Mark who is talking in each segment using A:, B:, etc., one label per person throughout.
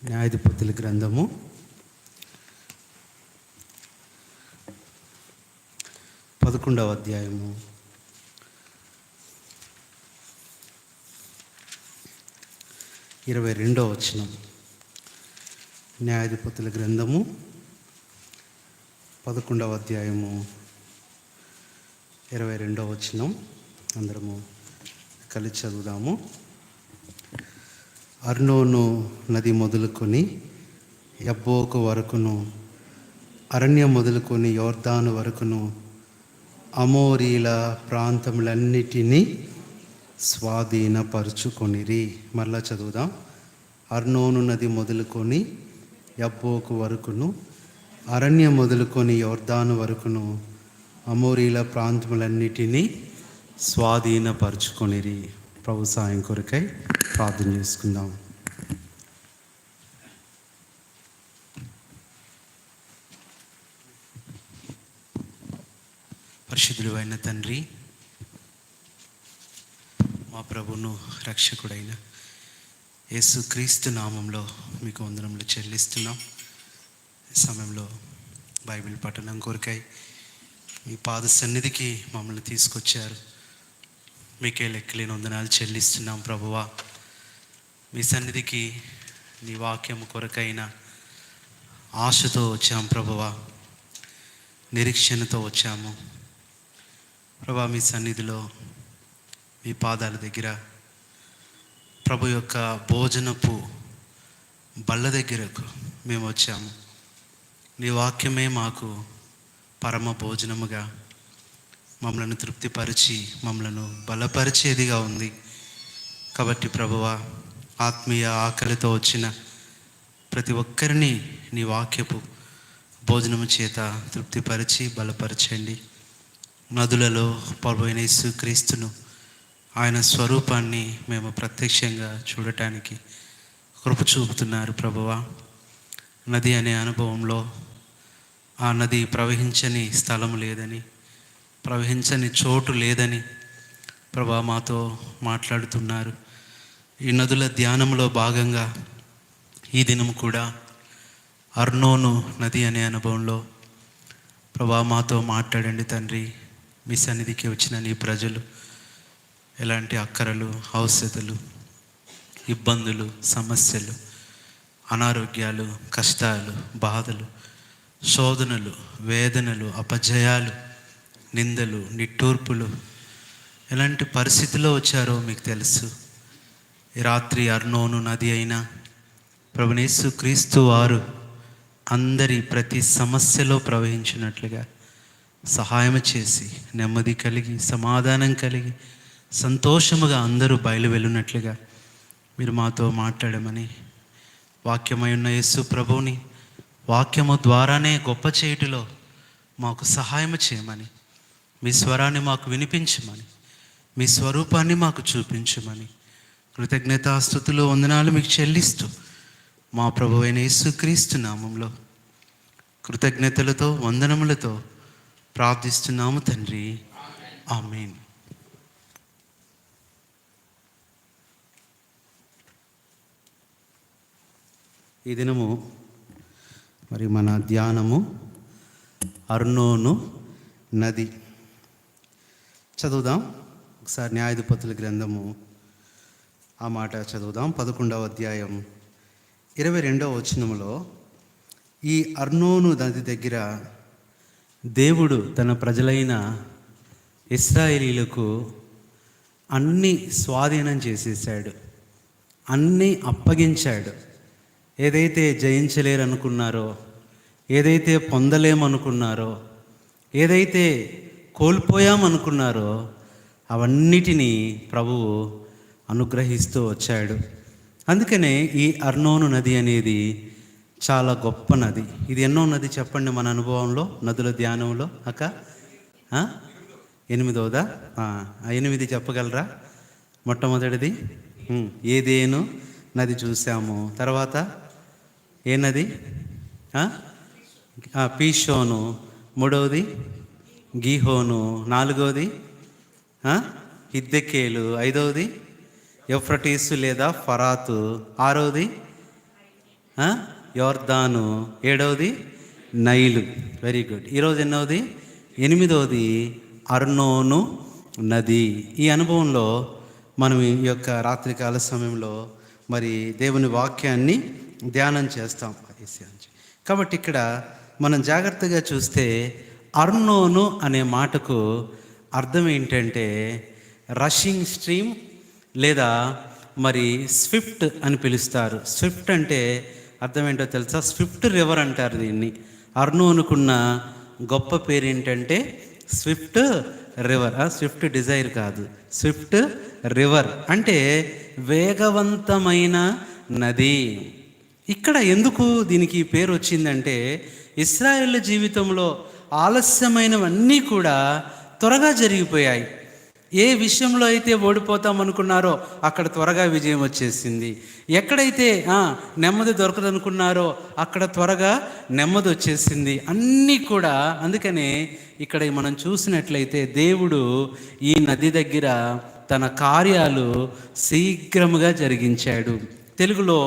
A: న్యాయాధిపతుల గ్రంథము 11వ అధ్యాయము 22వ వచనం. న్యాయాధిపతుల గ్రంథము 11వ అధ్యాయము 22వ వచనం. అందరము కలిసి చదువుదాము. అర్నోను నది మొదలుకొని యబ్బోకు వరకును, అరణ్యం మొదలుకొని యోర్దాను వరకును అమోరీల ప్రాంతములన్నిటినీ స్వాధీనపరుచుకొనిరి. మరలా చదువుదాం. అర్నోను నది మొదలుకొని యబ్బోకు వరకును, అరణ్యం మొదలుకొని యోర్దాను వరకును అమోరీల ప్రాంతములన్నిటినీ స్వాధీనపరుచుకొనిరి. ప్రభు సాయం కొరకై ప్రార్థన చేసుకుందాం. పరిశుద్ధుడు అయిన తండ్రి, మా ప్రభువును రక్షకుడైన యేసుక్రీస్తు నామంలో మీకు వందనములు చెల్లిస్తున్నాం. ఈ సమయంలో బైబిల్ పఠనం కొరకై మీ పాద సన్నిధికి మమ్మల్ని తీసుకొచ్చారు. మీకే లెక్కలేని వందనాలు చెల్లిస్తున్నాం ప్రభువా. మీ సన్నిధికి నీ వాక్యం కొరకైన ఆశతో వచ్చాం ప్రభువా, నిరీక్షణతో వచ్చాము ప్రభా. మీ సన్నిధిలో మీ పాదాల దగ్గర ప్రభు యొక్క భోజనపు బల్ల దగ్గరకు మేము వచ్చాము. నీ వాక్యమే మాకు పరమ భోజనముగా మమ్మలను తృప్తిపరిచి మమ్మలను బలపరిచేదిగా ఉంది. కాబట్టి ప్రభువా, ఆత్మీయ ఆకలితో వచ్చిన ప్రతి ఒక్కరిని నీ వాక్యపు భోజనము చేత తృప్తిపరిచి బలపరచండి. నదులలో ప్రభువైన యేసుక్రీస్తును, ఆయన స్వరూపాన్ని మేము ప్రత్యక్షంగా చూడటానికి కృప చూపుతున్నారు ప్రభువా. నది అనే అనుభవంలో ఆ నది ప్రవహించని స్థలం లేదని, ప్రవహించని చోటు లేదని ప్రభా మాతో మాట్లాడుతున్నారు. ఈ నదుల ధ్యానంలో భాగంగా ఈ దినం కూడా అర్నోను నది అనే అనుభవంలో ప్రభా మాతో మాట్లాడండి తండ్రి. మీ సన్నిధికి వచ్చిన నీ ప్రజలు ఎలాంటి అక్కరలు, అవసరతలు, ఇబ్బందులు, సమస్యలు, అనారోగ్యాలు, కష్టాలు, బాధలు, శోధనలు, వేదనలు, అపజయాలు, నిందలు, నిట్టూర్పులు ఎలాంటి పరిస్థితిలో వచ్చారో మీకు తెలుసు. ఈ రాత్రి అర్నోను నది అయినా ప్రభువైన యేసుక్రీస్తు వారు అందరి ప్రతి సమస్యలో ప్రవహించినట్లుగా సహాయం చేసి నెమ్మది కలిగి, సమాధానం కలిగి, సంతోషముగా అందరూ బయలు వెళ్ళినట్లుగా మీరు మాతో మాట్లాడమని, వాక్యమై ఉన్న యేసు ప్రభువుని వాక్యము ద్వారానే గొప్ప చేయుటలో మాకు సహాయం చేయమని, మీ స్వరాన్ని మాకు వినిపించమని, మీ స్వరూపాన్ని మాకు చూపించమని కృతజ్ఞతాస్తుతులు వందనాలు మీకు చెల్లిస్తూ మా ప్రభువైన యేసుక్రీస్తు నామంలో కృతజ్ఞతలతో వందనములతో ప్రార్థిస్తున్నాము తండ్రి. ఆమేన్. ఈ దినము మరి మన ధ్యానము అర్నోను నది. చదువుదాం ఒకసారి న్యాయాధిపతుల గ్రంథము ఆ మాట చదువుదాం. 11వ అధ్యాయం 22వ వచనములో, ఈ అర్నోను నది దగ్గర దేవుడు తన ప్రజలైన ఇశ్రాయేలీలకు అన్నీ స్వాధీనం చేసేసాడు, అన్నీ అప్పగించాడు. ఏదైతే జయించలేరనుకున్నారో, ఏదైతే పొందలేమనుకున్నారో, ఏదైతే కోల్పోయామనుకున్నారో అవన్నిటినీ ప్రభువు అనుగ్రహిస్తూ వచ్చాడు. అందుకనే ఈ అర్నోను నది అనేది చాలా గొప్ప నది. ఇది ఎన్నో నది చెప్పండి మన అనుభవంలో, నదుల ధ్యానంలో అక్క? 8వదా? 8 చెప్పగలరా? మొట్టమొదటిది ఏదేను నది చూసాము. తర్వాత ఏ నది? పీషోను. 3వది గీహోను. 4వది హిద్దెకేలు. 5వది ఎఫ్రటీసు లేదా ఫరాతు. 6వది యోర్దాను, 7వది నైలు. Very good. ఈరోజు ఎన్నవది? 8వది అర్నోను నది. ఈ అనుభవంలో మనం ఈ యొక్క రాత్రికాల సమయంలో మరి దేవుని వాక్యాన్ని ధ్యానం చేస్తాం. కాబట్టి ఇక్కడ మనం జాగ్రత్తగా చూస్తే అర్నోను అనే మాటకు అర్థం ఏంటంటే రషింగ్ స్ట్రీమ్ లేదా మరి స్విఫ్ట్ అని పిలుస్తారు. స్విఫ్ట్ అంటే అర్థం ఏంటో తెలుసా? స్విఫ్ట్ రివర్ అంటారు దీన్ని. అర్నోనుకున్న గొప్ప పేరు ఏంటంటే స్విఫ్ట్ రివర్. స్విఫ్ట్ డిజైర్ కాదు, స్విఫ్ట్ రివర్ అంటే వేగవంతమైన నది. ఇక్కడ ఎందుకు దీనికి పేరు వచ్చిందంటే ఇశ్రాయేలు జీవితంలో ఆలస్యమైనవన్నీ కూడా త్వరగా జరిగిపోయాయి. ఏ విషయంలో అయితే ఓడిపోతాం అనుకున్నారో అక్కడ త్వరగా విజయం వచ్చేసింది. ఎక్కడైతే నెమ్మది దొరకదనుకున్నారో అక్కడ త్వరగా నెమ్మది వచ్చేసింది. అన్నీ కూడా అందుకనే ఇక్కడ మనం చూసినట్లయితే దేవుడు ఈ నది దగ్గర తన కార్యాలు శీఘ్రముగా జరిగించాడు. తెలుగులో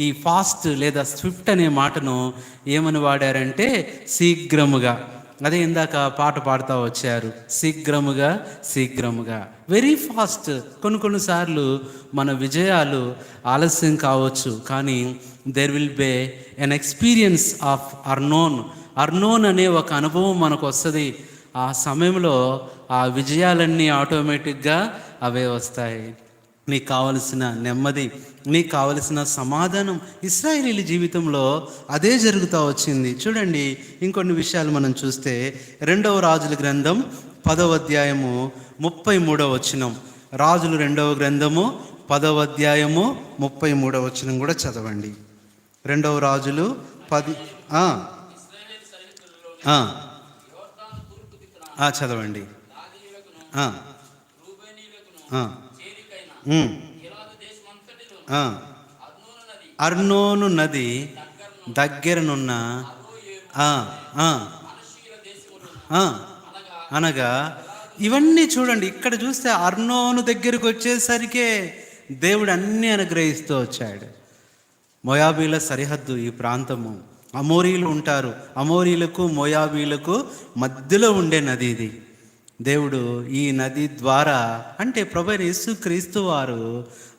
A: ఈ ఫాస్ట్ లేదా స్విఫ్ట్ అనే మాటను ఏమని వాడారంటే శీఘ్రముగా. అదే ఇందాక పాట పాడుతూ వచ్చారు, శీఘ్రముగా శీఘ్రముగా, వెరీ ఫాస్ట్. కొన్నిసార్లు మన విజయాలు ఆలస్యం కావచ్చు, కానీ there will be an experience of Arnon అనే ఒక అనుభవం మనకు వస్తుంది. ఆ సమయంలో ఆ విజయాలన్నీ ఆటోమేటిక్గా అవే వస్తాయి. నీకు కావలసిన నెమ్మది, నీకు కావలసిన సమాధానం ఇశ్రాయేలీయుల జీవితంలో అదే జరుగుతూ వచ్చింది. చూడండి, ఇంకొన్ని విషయాలు మనం చూస్తే 2వ రాజుల గ్రంథం 10వ అధ్యాయము 33వ వచనం. రాజులు 2వ గ్రంథము 10వ అధ్యాయము 33వ వచనం కూడా చదవండి. 2వ రాజులు 10 చదవండి. అర్నోను నది దగ్గరనున్న అనగా ఇవన్నీ చూడండి. ఇక్కడ చూస్తే అర్నోను దగ్గరికి వచ్చేసరికే దేవుడు అన్నీ అనుగ్రహిస్తూ వచ్చాడు. మోయాబీల సరిహద్దు ఈ ప్రాంతము. అమోరీలు ఉంటారు. అమోరీలకు మోయాబీలకు మధ్యలో ఉండే నది ఇది. దేవుడు ఈ నది ద్వారా అంటే ప్రభువైన యేసుక్రీస్తు వారు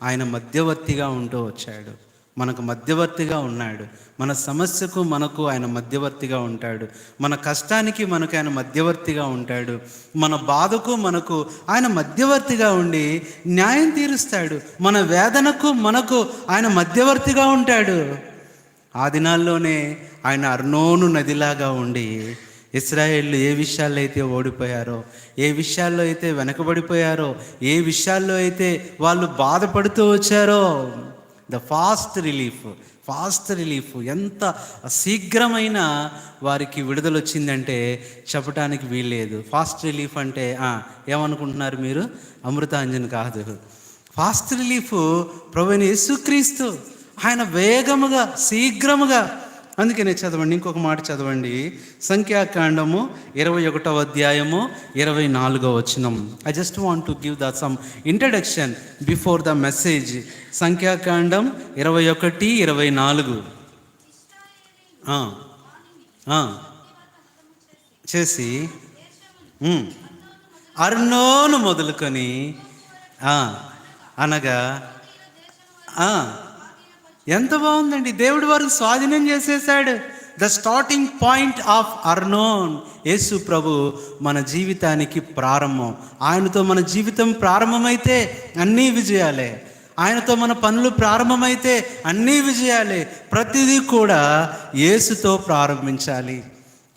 A: ఆయన మధ్యవర్తిగా ఉంటూ వచ్చాడు. మనకు మధ్యవర్తిగా ఉన్నాడు. మన సమస్యకు మనకు ఆయన మధ్యవర్తిగా ఉంటాడు. మన కష్టానికి మనకు ఆయన మధ్యవర్తిగా ఉంటాడు. మన బాధకు మనకు ఆయన మధ్యవర్తిగా ఉండి న్యాయం తీరుస్తాడు. మన వేదనకు మనకు ఆయన మధ్యవర్తిగా ఉంటాడు. ఆ దినాల్లోనే ఆయన అర్నోను నదిలాగా ఉండి ఇశ్రాయేళ్ళు ఏ విషయాల్లో అయితే ఓడిపోయారో, ఏ విషయాల్లో అయితే వెనకబడిపోయారో, ఏ విషయాల్లో అయితే వాళ్ళు బాధపడుతూ వచ్చారో, ద ఫాస్ట్ రిలీఫ్ ఎంత శీఘ్రమైన వారికి విడుదల వచ్చిందంటే చెప్పడానికి వీల్లేదు. ఫాస్ట్ రిలీఫ్ అంటే ఏమనుకుంటున్నారు మీరు? అమృతాంజన్ కాదు. ఫాస్ట్ రిలీఫ్ ప్రభువైన యేసుక్రీస్తు. ఆయన వేగముగా శీఘ్రముగా. అందుకనే చదవండి, ఇంకొక మాట చదవండి. సంఖ్యాకాండము 21వ అధ్యాయము 24వ వచనం. I just want to give some introduction before the message. సంఖ్యాకాండం 21:24 చేసి అర్నోను మొదలుకొని అనగా ఎంత బాగుందండి. దేవుడు వారికి స్వాధీనం చేసేసాడు. The starting point of Arnon. యేసు ప్రభు మన జీవితానికి ప్రారంభం. ఆయనతో మన జీవితం ప్రారంభమైతే అన్నీ విజయాలే. ఆయనతో మన పనులు ప్రారంభమైతే అన్నీ విజయాలే. ప్రతిదీ కూడా యేసుతో ప్రారంభించాలి.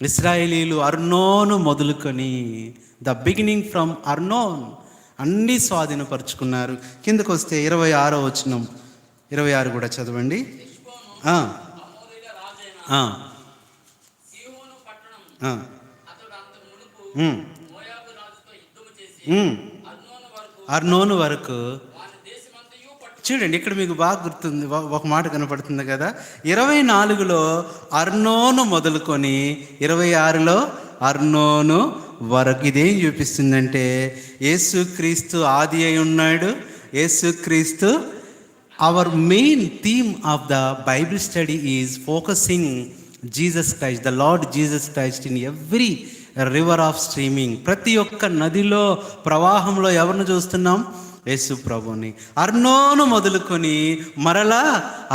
A: ఇశ్రాయేలీయులు అర్నోను మొదలుకొని ద బిగినింగ్ ఫ్రమ్ అర్నోన్ అన్నీ స్వాధీనపరుచుకున్నారు. కిందకు వస్తే 26వ వచనం, 26 కూడా చదవండి. అర్నోను వరకు చూడండి. ఇక్కడ మీకు బాగా గుర్తుంది, ఒక మాట కనపడుతుంది కదా. 24లో అర్నోను మొదలుకొని 26లో అర్నోను వరకు. ఇదేం చూపిస్తుందంటే యేసుక్రీస్తు ఆది అయి ఉన్నాడు, యేసుక్రీస్తు Our main theme of the Bible study is focusing Jesus Christ, the Lord Jesus Christ in every river of streaming. ప్రతి ఒక్క నదిలో ప్రవాహంలో ఎవరిని చూస్తున్నాం? యేసు ప్రభుని. అర్నోను మొదలుకొని మరలా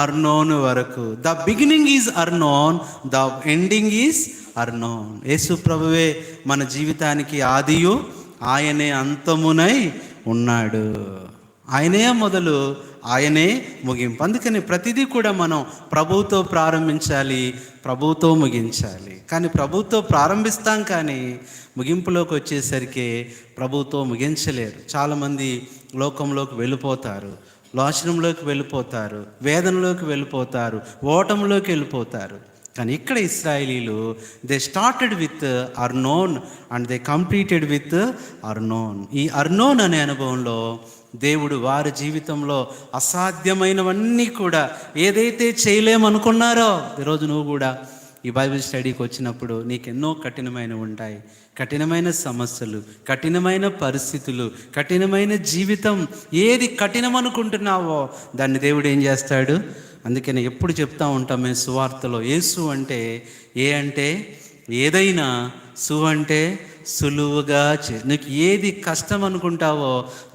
A: అర్నోను వరకు. The beginning is Arnon, the ending is Arnon. యేసు ప్రభువే మన జీవితానికి ఆదియు, ఆయనే అంతమునై ఉన్నాడు. ఆయనే మొదలు, ఆయనే ముగింపు. అందుకని ప్రతిదీ కూడా మనం ప్రభువుతో ప్రారంభించాలి, ప్రభువుతో ముగించాలి. కానీ ప్రభువుతో ప్రారంభిస్తాం, కానీ ముగింపులోకి వచ్చేసరికి ప్రభువుతో ముగించలేరు. చాలామంది లోకంలోకి వెళ్ళిపోతారు, నాశనంలోకి వెళ్ళిపోతారు, వేదనలోకి వెళ్ళిపోతారు, ఓటంలోకి వెళ్ళిపోతారు. కానీ ఇక్కడ ఇశ్రాయేలీలు they started with Arnon and they completed with Arnon. ఈ అర్నోన్ అనే అనుభవంలో దేవుడు వారి జీవితంలో అసాధ్యమైనవన్నీ కూడా, ఏదైతే చేయలేమనుకున్నారో, ఈరోజు నువ్వు కూడా ఈ బైబిల్ స్టడీకి వచ్చినప్పుడు నీకు ఎన్నో కఠినమైనవి ఉంటాయి. కఠినమైన సమస్యలు, కఠినమైన పరిస్థితులు, కఠినమైన జీవితం, ఏది కఠినం అనుకుంటున్నావో దాన్ని దేవుడు ఏం చేస్తాడు? అందుకని ఎప్పుడు చెప్తా ఉంటాం మేము సువార్తలో, యేసు అంటే ఏ అంటే ఏదైనా, సు అంటే సులువుగా నీకు ఏది కష్టం అనుకుంటావో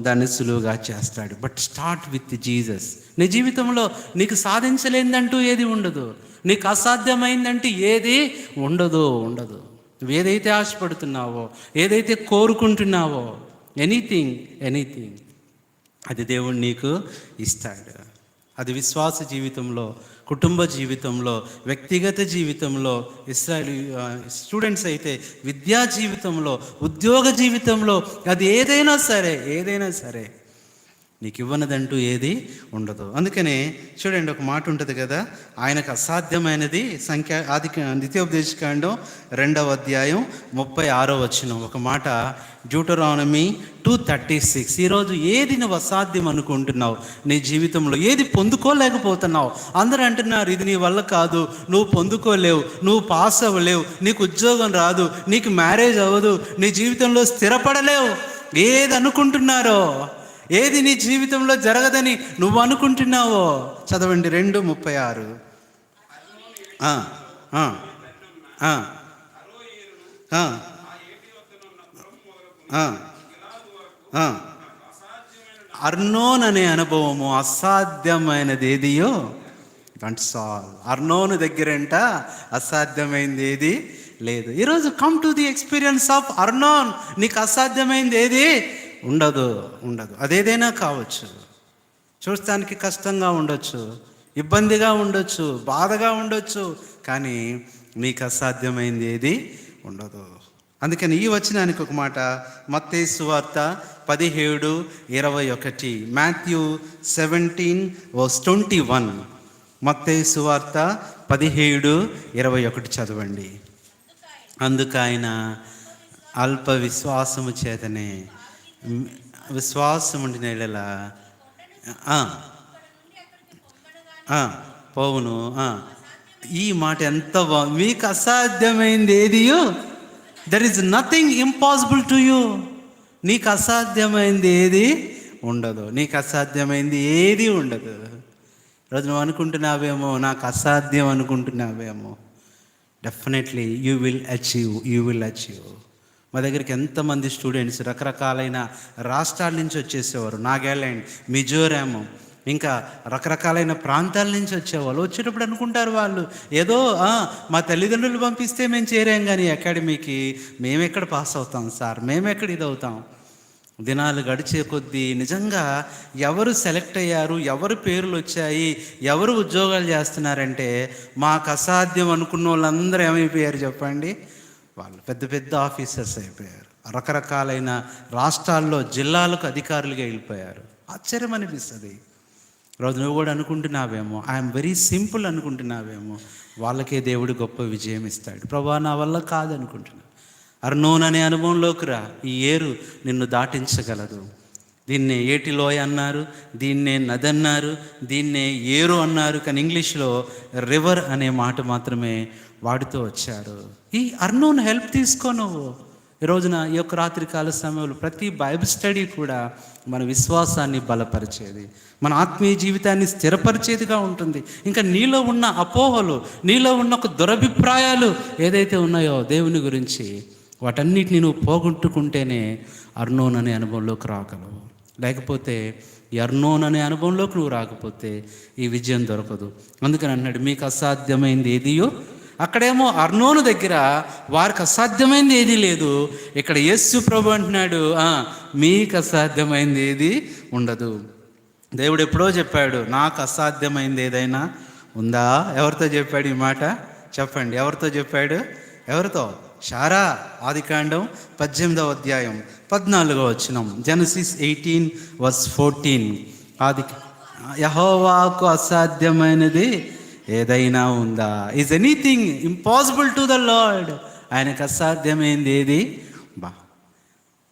A: దాన్ని సులువుగా చేస్తాడు. But start with Jesus. నీ జీవితంలో నీకు సాధించలేదంటూ ఏది ఉండదు, నీకు అసాధ్యమైందంటూ ఏది ఉండదు. నువ్వు ఏదైతే ఆశపడుతున్నావో, ఏదైతే కోరుకుంటున్నావో, ఎనీథింగ్ అది దేవుడు నీకు ఇస్తాడు. అది విశ్వాస జీవితంలో, కుటుంబ జీవితంలో, వ్యక్తిగత జీవితంలో, ఇశ్రాయేలు స్టూడెంట్స్ అయితే విద్యా జీవితంలో, ఉద్యోగ జీవితంలో, అది ఏదైనా సరే నీకు ఇవ్వనదంటూ ఏది ఉండదు. అందుకనే చూడండి, ఒక మాట ఉంటుంది కదా, ఆయనకు అసాధ్యమైనది ద్వితీయోపదేశకాండం 2వ అధ్యాయం 36వ వచనం ఒక మాట, డ్యూటరానమీ 2:36. ఈరోజు ఏది నువ్వు అసాధ్యం అనుకుంటున్నావు, నీ జీవితంలో ఏది పొందుకోలేకపోతున్నావు? అందరూ అంటున్నారు ఇది నీ వల్ల కాదు, నువ్వు పొందుకోలేవు, నువ్వు పాస్ అవ్వలేవు, నీకు ఉద్యోగం రాదు, నీకు మ్యారేజ్ అవ్వదు, నీ జీవితంలో స్థిరపడలేవు. ఏది అనుకుంటున్నారో, ఏది నీ జీవితంలో జరగదని నువ్వు అనుకుంటున్నావో, చదవండి 2:36. అర్నోన్ అనే అనుభవము అసాధ్యమైనది ఏదియో డోంట్ సాల్వ్. అర్నోను దగ్గరంట అసాధ్యమైంది ఏది లేదు. ఈరోజు come to the experience of Arnon. నీకు అసాధ్యమైంది ఏది ఉండదు. అదేదైనా కావచ్చు, చూడటానికి కష్టంగా ఉండొచ్చు, ఇబ్బందిగా ఉండొచ్చు, బాధగా ఉండొచ్చు, కానీ నీకు అసాధ్యమైంది ఏది ఉండదు. అందుకని ఈ వచనానికి ఒక మాట, మత్తయి సువార్త 17:21, మాథ్యూ 17:21. మత్తయి సువార్త 17:21 చదవండి. అందుకు ఆయన అల్ప విశ్వాసము చేతనే, విశ్వాసం ఉండిన ఎడల పోవును. ఈ మాట ఎంత బాగుంది. మీకు అసాధ్యమైంది ఏదియో, there is nothing impossible to you. నీకు అసాధ్యమైంది ఏది ఉండదు, ఈరోజు నువ్వు అనుకుంటున్నావేమో నాకు అసాధ్యం అనుకుంటున్నావేమో, డెఫినెట్లీ యూ విల్ అచీవ్. మా దగ్గరికి ఎంతమంది స్టూడెంట్స్ రకరకాలైన రాష్ట్రాల నుంచి వచ్చేసేవారు, నాగాలాండ్, మిజోరాం, ఇంకా రకరకాలైన ప్రాంతాల నుంచి వచ్చేవాళ్ళు. వచ్చేటప్పుడు అనుకుంటారు వాళ్ళు, ఏదో మా తల్లిదండ్రులు పంపిస్తే మేము చేరాం, కానీ అకాడమీకి మేమెక్కడ పాస్ అవుతాం సార్, మేమెక్కడ ఇది అవుతాం. దినాలు గడిచే కొద్దీ నిజంగా ఎవరు సెలెక్ట్ అయ్యారు, ఎవరు పేర్లు వచ్చాయి, ఎవరు ఉద్యోగాలు చేస్తున్నారంటే, మాకు అసాధ్యం అనుకున్న వాళ్ళందరూ ఏమైపోయారు చెప్పండి? వాళ్ళు పెద్ద పెద్ద ఆఫీసర్స్ అయిపోయారు, రకరకాలైన రాష్ట్రాల్లో జిల్లాలకు అధికారులుగా వెళ్ళిపోయారు. ఆశ్చర్యం అనిపిస్తుంది. రోజు నువ్వు కూడా అనుకుంటున్నావేమో, ఐఎమ్ వెరీ సింపుల్ అనుకుంటున్నావేమో, వాళ్ళకే దేవుడు గొప్ప విజయం ఇస్తాడు. ప్రభువా నా వల్ల కాదనుకుంటున్నా, అర్నోన్ అనే అనుభవంలోకి రా. ఈ ఏరు నిన్ను దాటించగలదు. దీన్నే ఏటి లోయ అన్నారు, దీన్నే నది అన్నారు, దీన్నే ఏరు అన్నారు, కానీ ఇంగ్లీష్లో రివర్ అనే మాట మాత్రమే వాడుతూ వచ్చారు. ఈ అర్నోన్ హెల్ప్ తీసుకో. నువ్వు ఈ రోజున ఈ యొక్క రాత్రికాల సమయంలో ప్రతి బైబిల్ స్టడీ కూడా మన విశ్వాసాన్ని బలపరిచేది, మన ఆత్మీయ జీవితాన్ని స్థిరపరిచేదిగా ఉంటుంది. ఇంకా నీలో ఉన్న అపోహలు, నీలో ఉన్న ఒక దురభిప్రాయాలు ఏదైతే ఉన్నాయో దేవుని గురించి, వాటన్నిటిని నువ్వు పోగొట్టుకుంటేనే అర్నోన్ అనే అనుభవంలోకి రాగలవు. లేకపోతే ఈ అర్నోన్ అనే అనుభవంలోకి నువ్వు రాకపోతే ఈ విజయం దొరకదు. అందుకని అన్నాడు, మీకు అసాధ్యమైంది ఏదియో. అక్కడేమో అర్నోను దగ్గర వారికి అసాధ్యమైంది ఏదీ లేదు. ఇక్కడ యేసు ప్రభు అంటున్నాడు, మీకు అసాధ్యమైంది ఏది ఉండదు. దేవుడు ఎప్పుడో చెప్పాడు, నాకు అసాధ్యమైంది ఏదైనా ఉందా? ఎవరితో చెప్పాడు ఈ మాట? చెప్పండి, ఎవరితో చెప్పాడు? ఎవరితో? శారా. ఆదికాండం 18వ అధ్యాయం 14వ వచనం, జెనసిస్ 18:14. యెహోవాకు అసాధ్యమైనది ఏదైనా ఉందా? Is anything impossible to the lord? ఆయనకు అసాధ్యమైంది ఏది?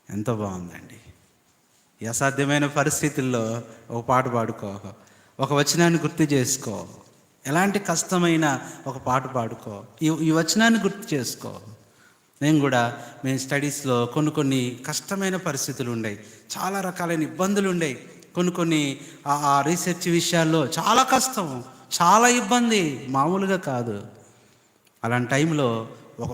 A: ఎంతో బాగుందండి. ఈ అసాధ్యమైన పరిస్థితుల్లో ఒక పాట పాడుకో, ఒక వచనాన్ని గుర్తు చేసుకో. ఎలాంటి కష్టమైన ఒక పాట పాడుకో, ఈ వచనాన్ని గుర్తు చేసుకో. మేము స్టడీస్లో కొన్ని కష్టమైన పరిస్థితులు ఉన్నాయి, చాలా రకాలైన ఇబ్బందులు ఉన్నాయి. కొన్ని ఆ రీసెర్చ్ విషయాల్లో చాలా కష్టం, చాలా ఇబ్బంది, మామూలుగా కాదు. అలాంటి టైంలో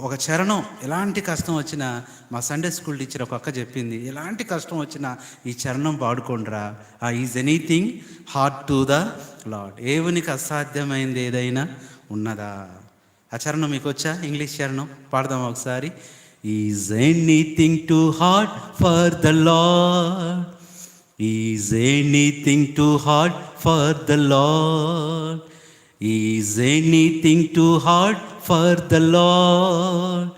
A: ఒక చరణం, ఎలాంటి కష్టం వచ్చినా, మా సండే స్కూల్ టీచర్ ఒక అక్క చెప్పింది, ఎలాంటి కష్టం వచ్చినా ఈ చరణం పాడుకోండిరా. Is anything hard to the lord? దేవునికి అసాధ్యమైంది ఏదైనా ఉన్నదా? ఆ చరణం మీకు వచ్చా? ఇంగ్లీష్ చరణం పాడదాం ఒకసారి. Is anything too hard for the lord? Is anything too hard for the lord? Is anything too hard for the lord?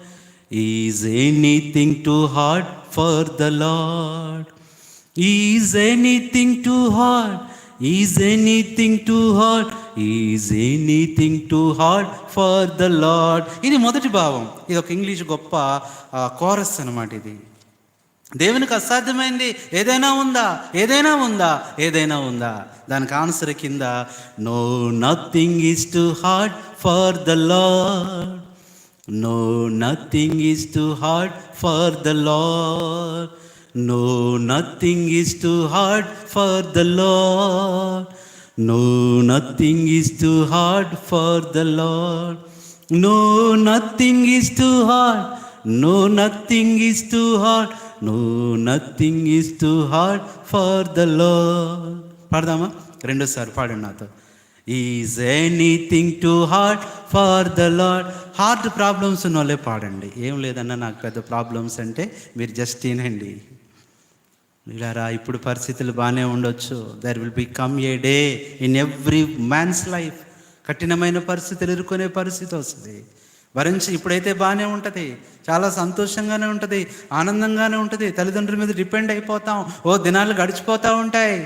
A: Is anything too hard for the lord? Is anything too hard? Is anything too hard? Is anything too hard for the lord? ఇది మొదటి భావం. ఇది ఒక English గొప్ప chorus అన్నమాట. ఇది దేవునికి అసాధ్యమైంది ఏదైనా ఉందా? ఏదైనా ఉందా? ఏదైనా ఉందా? దానికి ఆన్సర్ కింద, no nothing is too hard for the lord. No nothing is too hard for the lord. No nothing is too hard for the lord. No nothing is too hard for the lord. No nothing is too hard. No nothing is too hard. No nothing is too hard for the lord. పాడదామా? రెండోసారి పాడండి నాతో. Is anything too hard for the lord. Heart problems ఉన్న వాళ్ళే పాడండి. ఏం లేదన్నా నాకు పెద్ద ప్రాబ్లమ్స్ అంటే మీరు జస్ట్ వినండి. ఇలారా, ఇప్పుడు పరిస్థితులు బాగానే ఉండొచ్చు. There will become a day in every man's life. కఠినమైన పరిస్థితులు ఎదుర్కొనే పరిస్థితి వస్తుంది. భరించి ఇప్పుడైతే బాగానే ఉంటుంది, చాలా సంతోషంగానే ఉంటుంది, ఆనందంగానే ఉంటుంది, తల్లిదండ్రుల మీద డిపెండ్ అయిపోతాం, దినాలు గడిచిపోతూ ఉంటాయి.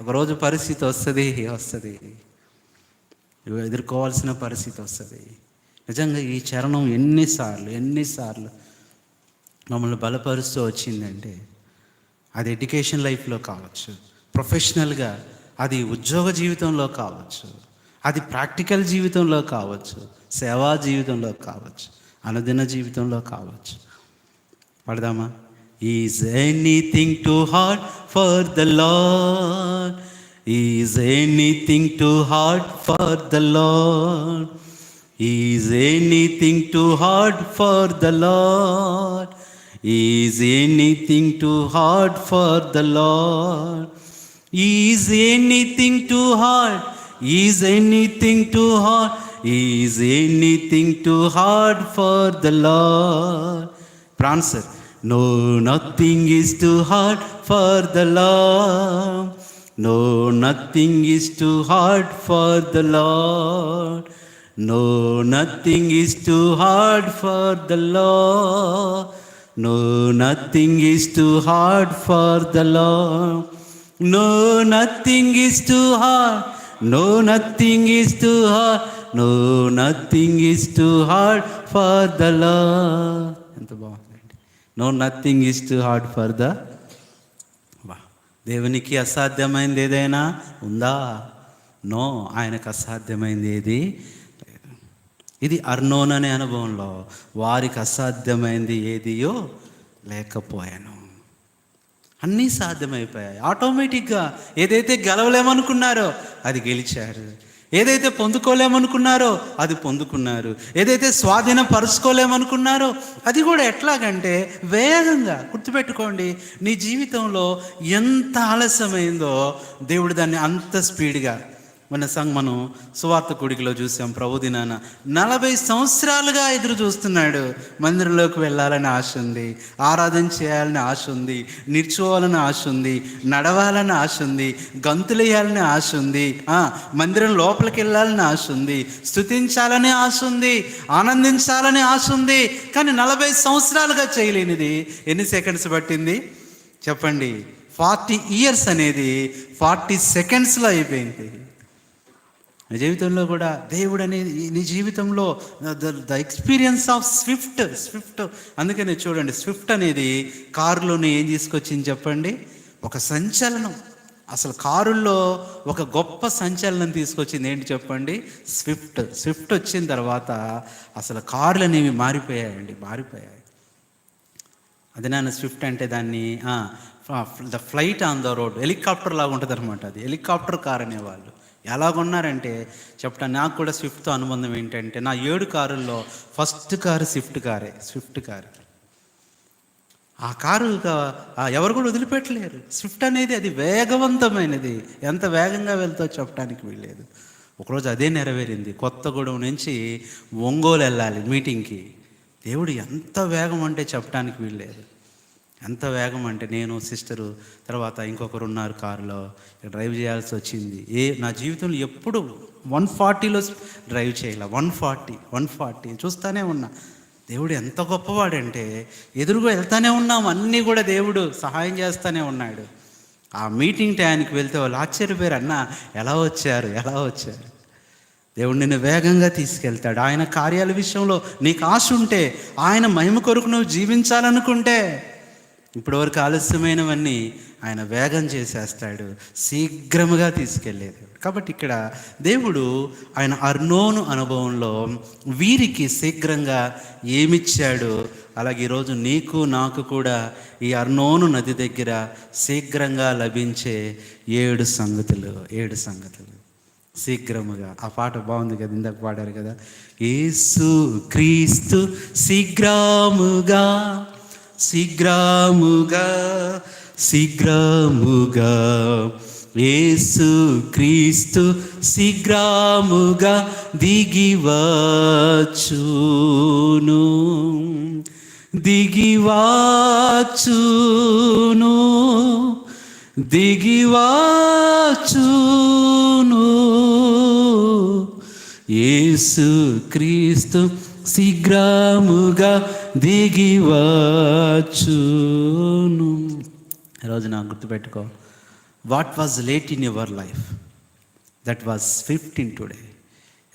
A: ఒకరోజు పరిస్థితి వస్తుంది ఎదుర్కోవాల్సిన పరిస్థితి వస్తుంది. నిజంగా ఈ చరణం ఎన్నిసార్లు మమ్మల్ని బలపరుస్తూ వచ్చిందంటే, అది ఎడ్యుకేషన్ లైఫ్లో కావచ్చు, ప్రొఫెషనల్గా, అది ఉద్యోగ జీవితంలో కావచ్చు, అది ప్రాక్టికల్ జీవితంలో కావచ్చు, సేవా జీవితంలో కావచ్చు, అనుదిన జీవితంలో కావచ్చు. పడదామా? Is anything too hard for the lord? Is anything too hard for the lord? Is anything too hard for the lord? Is anything too hard for the lord? Is anything too hard? Is anything too hard? Is anything too hard for the lord? Answer, no nothing is too hard for the lord. No nothing is too hard for the lord. No nothing is too hard for the lord. No nothing is too hard for the lord. No nothing is too hard. No nothing is too hard. No nothing is too hard for the Lord. ఎంత బాగుందండి. No nothing is too hard for the. దేవునికి అసాధ్యమైంది ఏదైనా ఉందా? No, ఆయనకు అసాధ్యమైంది ఏది లేదు. ఇది అర్నోన్ అనే అనుభవంలో వారికి అసాధ్యమైంది ఏదియో లేకపోయాను. అన్నీ సాధ్యమైపోయాయి ఆటోమేటిక్గా. ఏదైతే గెలవలేమనుకున్నారో అది గెలిచారు, ఏదైతే పొందుకోలేమనుకున్నారో అది పొందుకున్నారు, ఏదైతే స్వాధీనపరుచుకోలేమనుకున్నారో అది కూడా ఎట్లాగంటే వేగంగా. గుర్తుపెట్టుకోండి, నీ జీవితంలో ఎంత ఆలస్యమైందో దేవుడు దాన్ని అంత స్పీడ్గా. మనం సువార్త కూడికలో చూసాం, ప్రభు దినాన 40 సంవత్సరాలుగా ఎదురు చూస్తున్నాడు. మందిరంలోకి వెళ్ళాలని ఆశ ఉంది, ఆరాధన చేయాలని ఆశ ఉంది, నిల్చోవాలని ఆశ ఉంది, నడవాలని ఆశ ఉంది, గంతులేయాలని ఆశ ఉంది, మందిరం లోపలికి వెళ్ళాలని ఆశ ఉంది, స్తుతించాలని ఆశ ఉంది, ఆనందించాలని ఆశ ఉంది. కానీ 40 సంవత్సరాలుగా చేయలేనిది ఎన్ని సెకండ్స్ పట్టింది చెప్పండి? 40 years అనేది 40 secondsలో అయిపోయింది. నీ జీవితంలో కూడా దేవుడు అనేది, నీ జీవితంలో ద ఎక్స్పీరియన్స్ ఆఫ్ స్విఫ్ట్. అందుకనే చూడండి, స్విఫ్ట్ అనేది కారులోనే ఏం తీసుకొచ్చింది చెప్పండి? ఒక సంచలనం. అసలు కారుల్లో ఒక గొప్ప సంచలనం తీసుకొచ్చింది ఏంటి చెప్పండి? స్విఫ్ట్ వచ్చిన తర్వాత అసలు కార్లు అనేవి మారిపోయాయి. అది నాన్న స్విఫ్ట్ అంటే దాన్ని the flight on the road, helicopter లాగా ఉంటుంది అనమాట. అది హెలికాప్టర్ కార్ అనేవాళ్ళు. ఎలాగొన్నారంటే చెప్తాను, నాకు కూడా స్విఫ్ట్తో అనుబంధం ఏంటంటే, నా 7 కారుల్లో ఫస్ట్ కారు స్విఫ్ట్ కారు. ఆ కారు ఎవరు కూడా వదిలిపెట్టలేరు. స్విఫ్ట్ అనేది అది వేగవంతమైనది. ఎంత వేగంగా వెళ్తో చెప్పడానికి వీల్లేదు. ఒకరోజు అదే నెరవేరింది. కొత్తగూడెం నుంచి ఒంగోలు వెళ్ళాలి మీటింగ్కి. దేవుడు ఎంత వేగం అంటే చెప్పడానికి వీల్లేదు. ఎంత వేగం అంటే, నేను సిస్టరు తర్వాత ఇంకొకరు ఉన్నారు కారులో, డ్రైవ్ చేయాల్సి వచ్చింది. నా జీవితంలో ఎప్పుడు 140లో డ్రైవ్ చేయాల. 140 చూస్తూనే ఉన్నా. దేవుడు ఎంత గొప్పవాడంటే, ఎదురుగా వెళ్తానే ఉన్నాం, అన్నీ కూడా దేవుడు సహాయం చేస్తూనే ఉన్నాడు. ఆ మీటింగ్ టైంకి వెళ్తే వాళ్ళు ఆశ్చర్యపోయారు, అన్న ఎలా వచ్చారు. దేవుడు నిన్ను వేగంగా తీసుకెళ్తాడు. ఆయన కార్యాల విషయంలో నీకు ఆశ ఉంటే, ఆయన మహిమ కొరకు నువ్వు జీవించాలనుకుంటే, ఇప్పటివరకు ఆలస్యమైనవన్నీ ఆయన వేగం చేసేస్తాడు, శీఘ్రముగా తీసుకెళ్ళేది. కాబట్టి ఇక్కడ దేవుడు ఆయన అర్నోను అనుభవంలో వీరికి శీఘ్రంగా ఏమిచ్చాడు, అలాగే ఈరోజు నీకు నాకు కూడా ఈ అర్నోను నది దగ్గర శీఘ్రంగా లభించే 7 సంగతులు శీఘ్రముగా. ఆ పాట బాగుంది కదా, ఇందాక పాడారు కదా, యేసు క్రీస్తు శీఘ్రముగా యేసు క్రీస్తు శీఘ్రముగా దిగివచ్చును యేసు క్రీస్తు శీఘ్రముగా దిగివచ్చును. ఈరోజు నాకు గుర్తుపెట్టుకో, what was late in your life, that was Swift in today.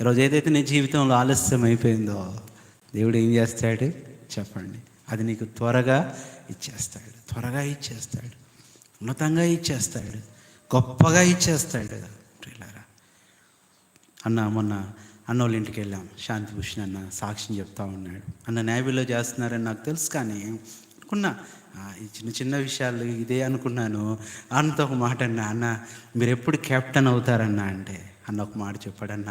A: ఈరోజు ఏదైతే నీ జీవితంలో ఆలస్యం అయిపోయిందో, దేవుడు ఏం చేస్తాడు చెప్పండి? అది నీకు త్వరగా ఇచ్చేస్తాడు, ఉన్నతంగా ఇచ్చేస్తాడు, గొప్పగా ఇచ్చేస్తాడు. మొన్న అన్నోళ్ళ ఇంటికి వెళ్ళాం. శాంతిభూషణ్ అన్న సాక్ష్యం చెప్తా ఉన్నాడు. అన్న నేవీలో చేస్తున్నారని నాకు తెలుసు, కానీ అనుకున్నా ఈ చిన్న విషయాలు ఇదే అనుకున్నాను. అన్నతో ఒక మాట అన్న మీరు ఎప్పుడు క్యాప్టెన్ అవుతారన్నా అంటే, అన్న ఒక మాట చెప్పాడన్న,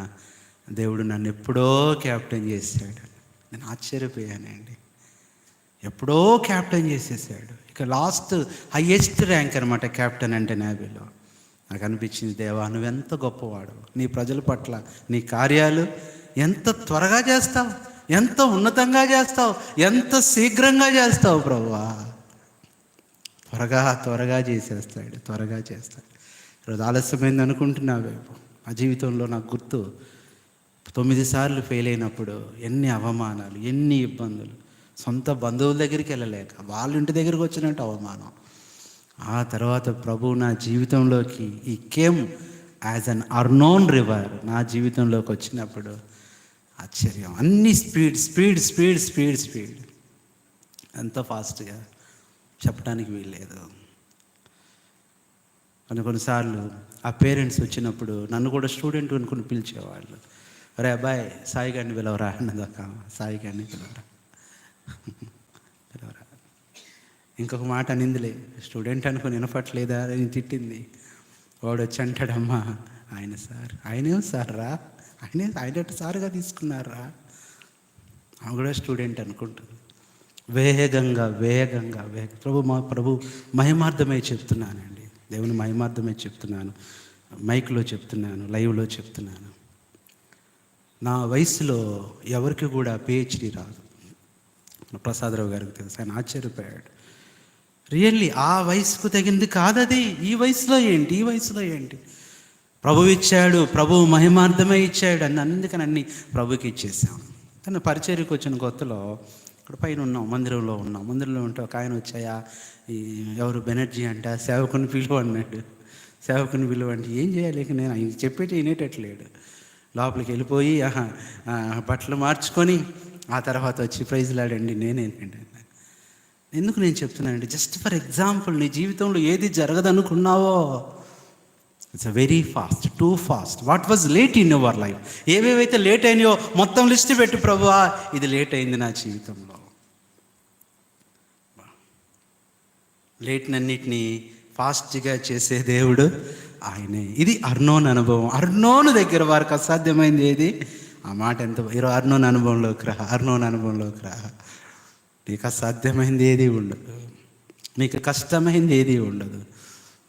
A: దేవుడు నన్ను ఎప్పుడో క్యాప్టెన్ చేశాడు. నేను ఆశ్చర్యపోయానండి. ఎప్పుడో క్యాప్టెన్ చేసేసాడు. ఇక లాస్ట్ హైయెస్ట్ ర్యాంక్ అనమాట క్యాప్టెన్ అంటే నేవీలో. నాకు అనిపించింది, దేవా నువ్వెంత గొప్పవాడు, నీ ప్రజల పట్ల నీ కార్యాలు ఎంత త్వరగా చేస్తావు, ఎంత ఉన్నతంగా చేస్తావు, ఎంత శీఘ్రంగా చేస్తావు ప్రభువా. త్వరగా చేసేస్తాడు. ఈరోజు ఆలస్యమైంది అనుకుంటున్నావేమో. ఆ జీవితంలో నాకు గుర్తు 9 సార్లు ఫెయిల్ అయినప్పుడు ఎన్ని అవమానాలు, ఎన్ని ఇబ్బందులు. సొంత బంధువుల దగ్గరికి వెళ్ళలేక వాళ్ళ ఇంటి దగ్గరికి వచ్చినట్టు అవమానం. ఆ తర్వాత ప్రభు నా జీవితంలోకి ఈ కేమ్ యాజ్ అన్ అర్నోన్ రివర్ నా జీవితంలోకి వచ్చినప్పుడు ఆశ్చర్యం. అన్ని స్పీడ్ ఎంత ఫాస్ట్గా చెప్పడానికి వీల్లేదు. కొన్నిసార్లు ఆ పేరెంట్స్ వచ్చినప్పుడు నన్ను కూడా స్టూడెంట్ అనుకుని పిలిచేవాళ్ళు. అరే అబ్బాయి సాయి గారిని పిలవరా అన్నదాక, సాయి గారిని పిలవరా. ఇంకొక మాట అనిందిలే, స్టూడెంట్ అనుకుని వినపట్లేదా అని తిట్టింది. వాడు వచ్చి అంటాడమ్మా, ఆయన సార్, ఆయనేం సార్ రా, ఆయన సార్గా తీసుకున్నారా. ఆమె కూడా స్టూడెంట్ అనుకుంటుంది. వేగంగా ప్రభు మహిమార్థమై చెప్తున్నానండి, దేవుని మహిమార్థమై చెప్తున్నాను, మైక్లో చెప్తున్నాను, లైవ్లో చెప్తున్నాను. నా వయసులో ఎవరికి కూడా పిహెచ్డి రాదు. ప్రసాదరావు గారికి తెలుసు, ఆయన ఆశ్చర్యపోయాడు. రియల్లీ ఆ వయసుకు తగింది కాదది. ఈ వయసులో ఏంటి ప్రభు ఇచ్చాడు, ప్రభు మహిమార్థమే ఇచ్చాడు అని, అందుకని అన్ని ప్రభుకి ఇచ్చేసాం. కానీ పరిచర్యకు వచ్చిన కొత్తలో ఇక్కడ పైన ఉన్నాం, మందిరంలో ఉంటే ఒక ఆయన వచ్చాయా, ఎవరు బెనర్జీ అంట, సేవకుని పిలువ అన్నాడు. సేవకుని పిలువ అంటే ఏం చేయాలి, నేను ఆయన చెప్పేటి వినేటట్లేడు. లోపలికి వెళ్ళిపోయి బట్టలు మార్చుకొని ఆ తర్వాత వచ్చి ప్రైజ్లాడండి నేనేంటండి. ఎందుకు నేను చెప్తున్నానండి, జస్ట్ ఫర్ ఎగ్జాంపుల్, నీ జీవితంలో ఏది జరగదనుకున్నావో it's very fast, too fast. What was late in your life, ఏవేవైతే లేట్ అయినాయో మొత్తం లిస్ట్ పెట్టి, ప్రభువా ఇది లేట్ అయింది నా జీవితంలో. లేట్నన్నిటినీ ఫాస్ట్గా చేసే దేవుడు ఆయనే. ఇది అర్నోన్ అనుభవం. అర్నోను దగ్గర వారికి అసాధ్యమైంది ఏది, ఆ మాట ఎంత, అర్నోన్ అనుభవంలోకి రా. నీకు అసాధ్యమైంది ఏది ఉండదు, నీకు కష్టమైంది ఏది ఉండదు,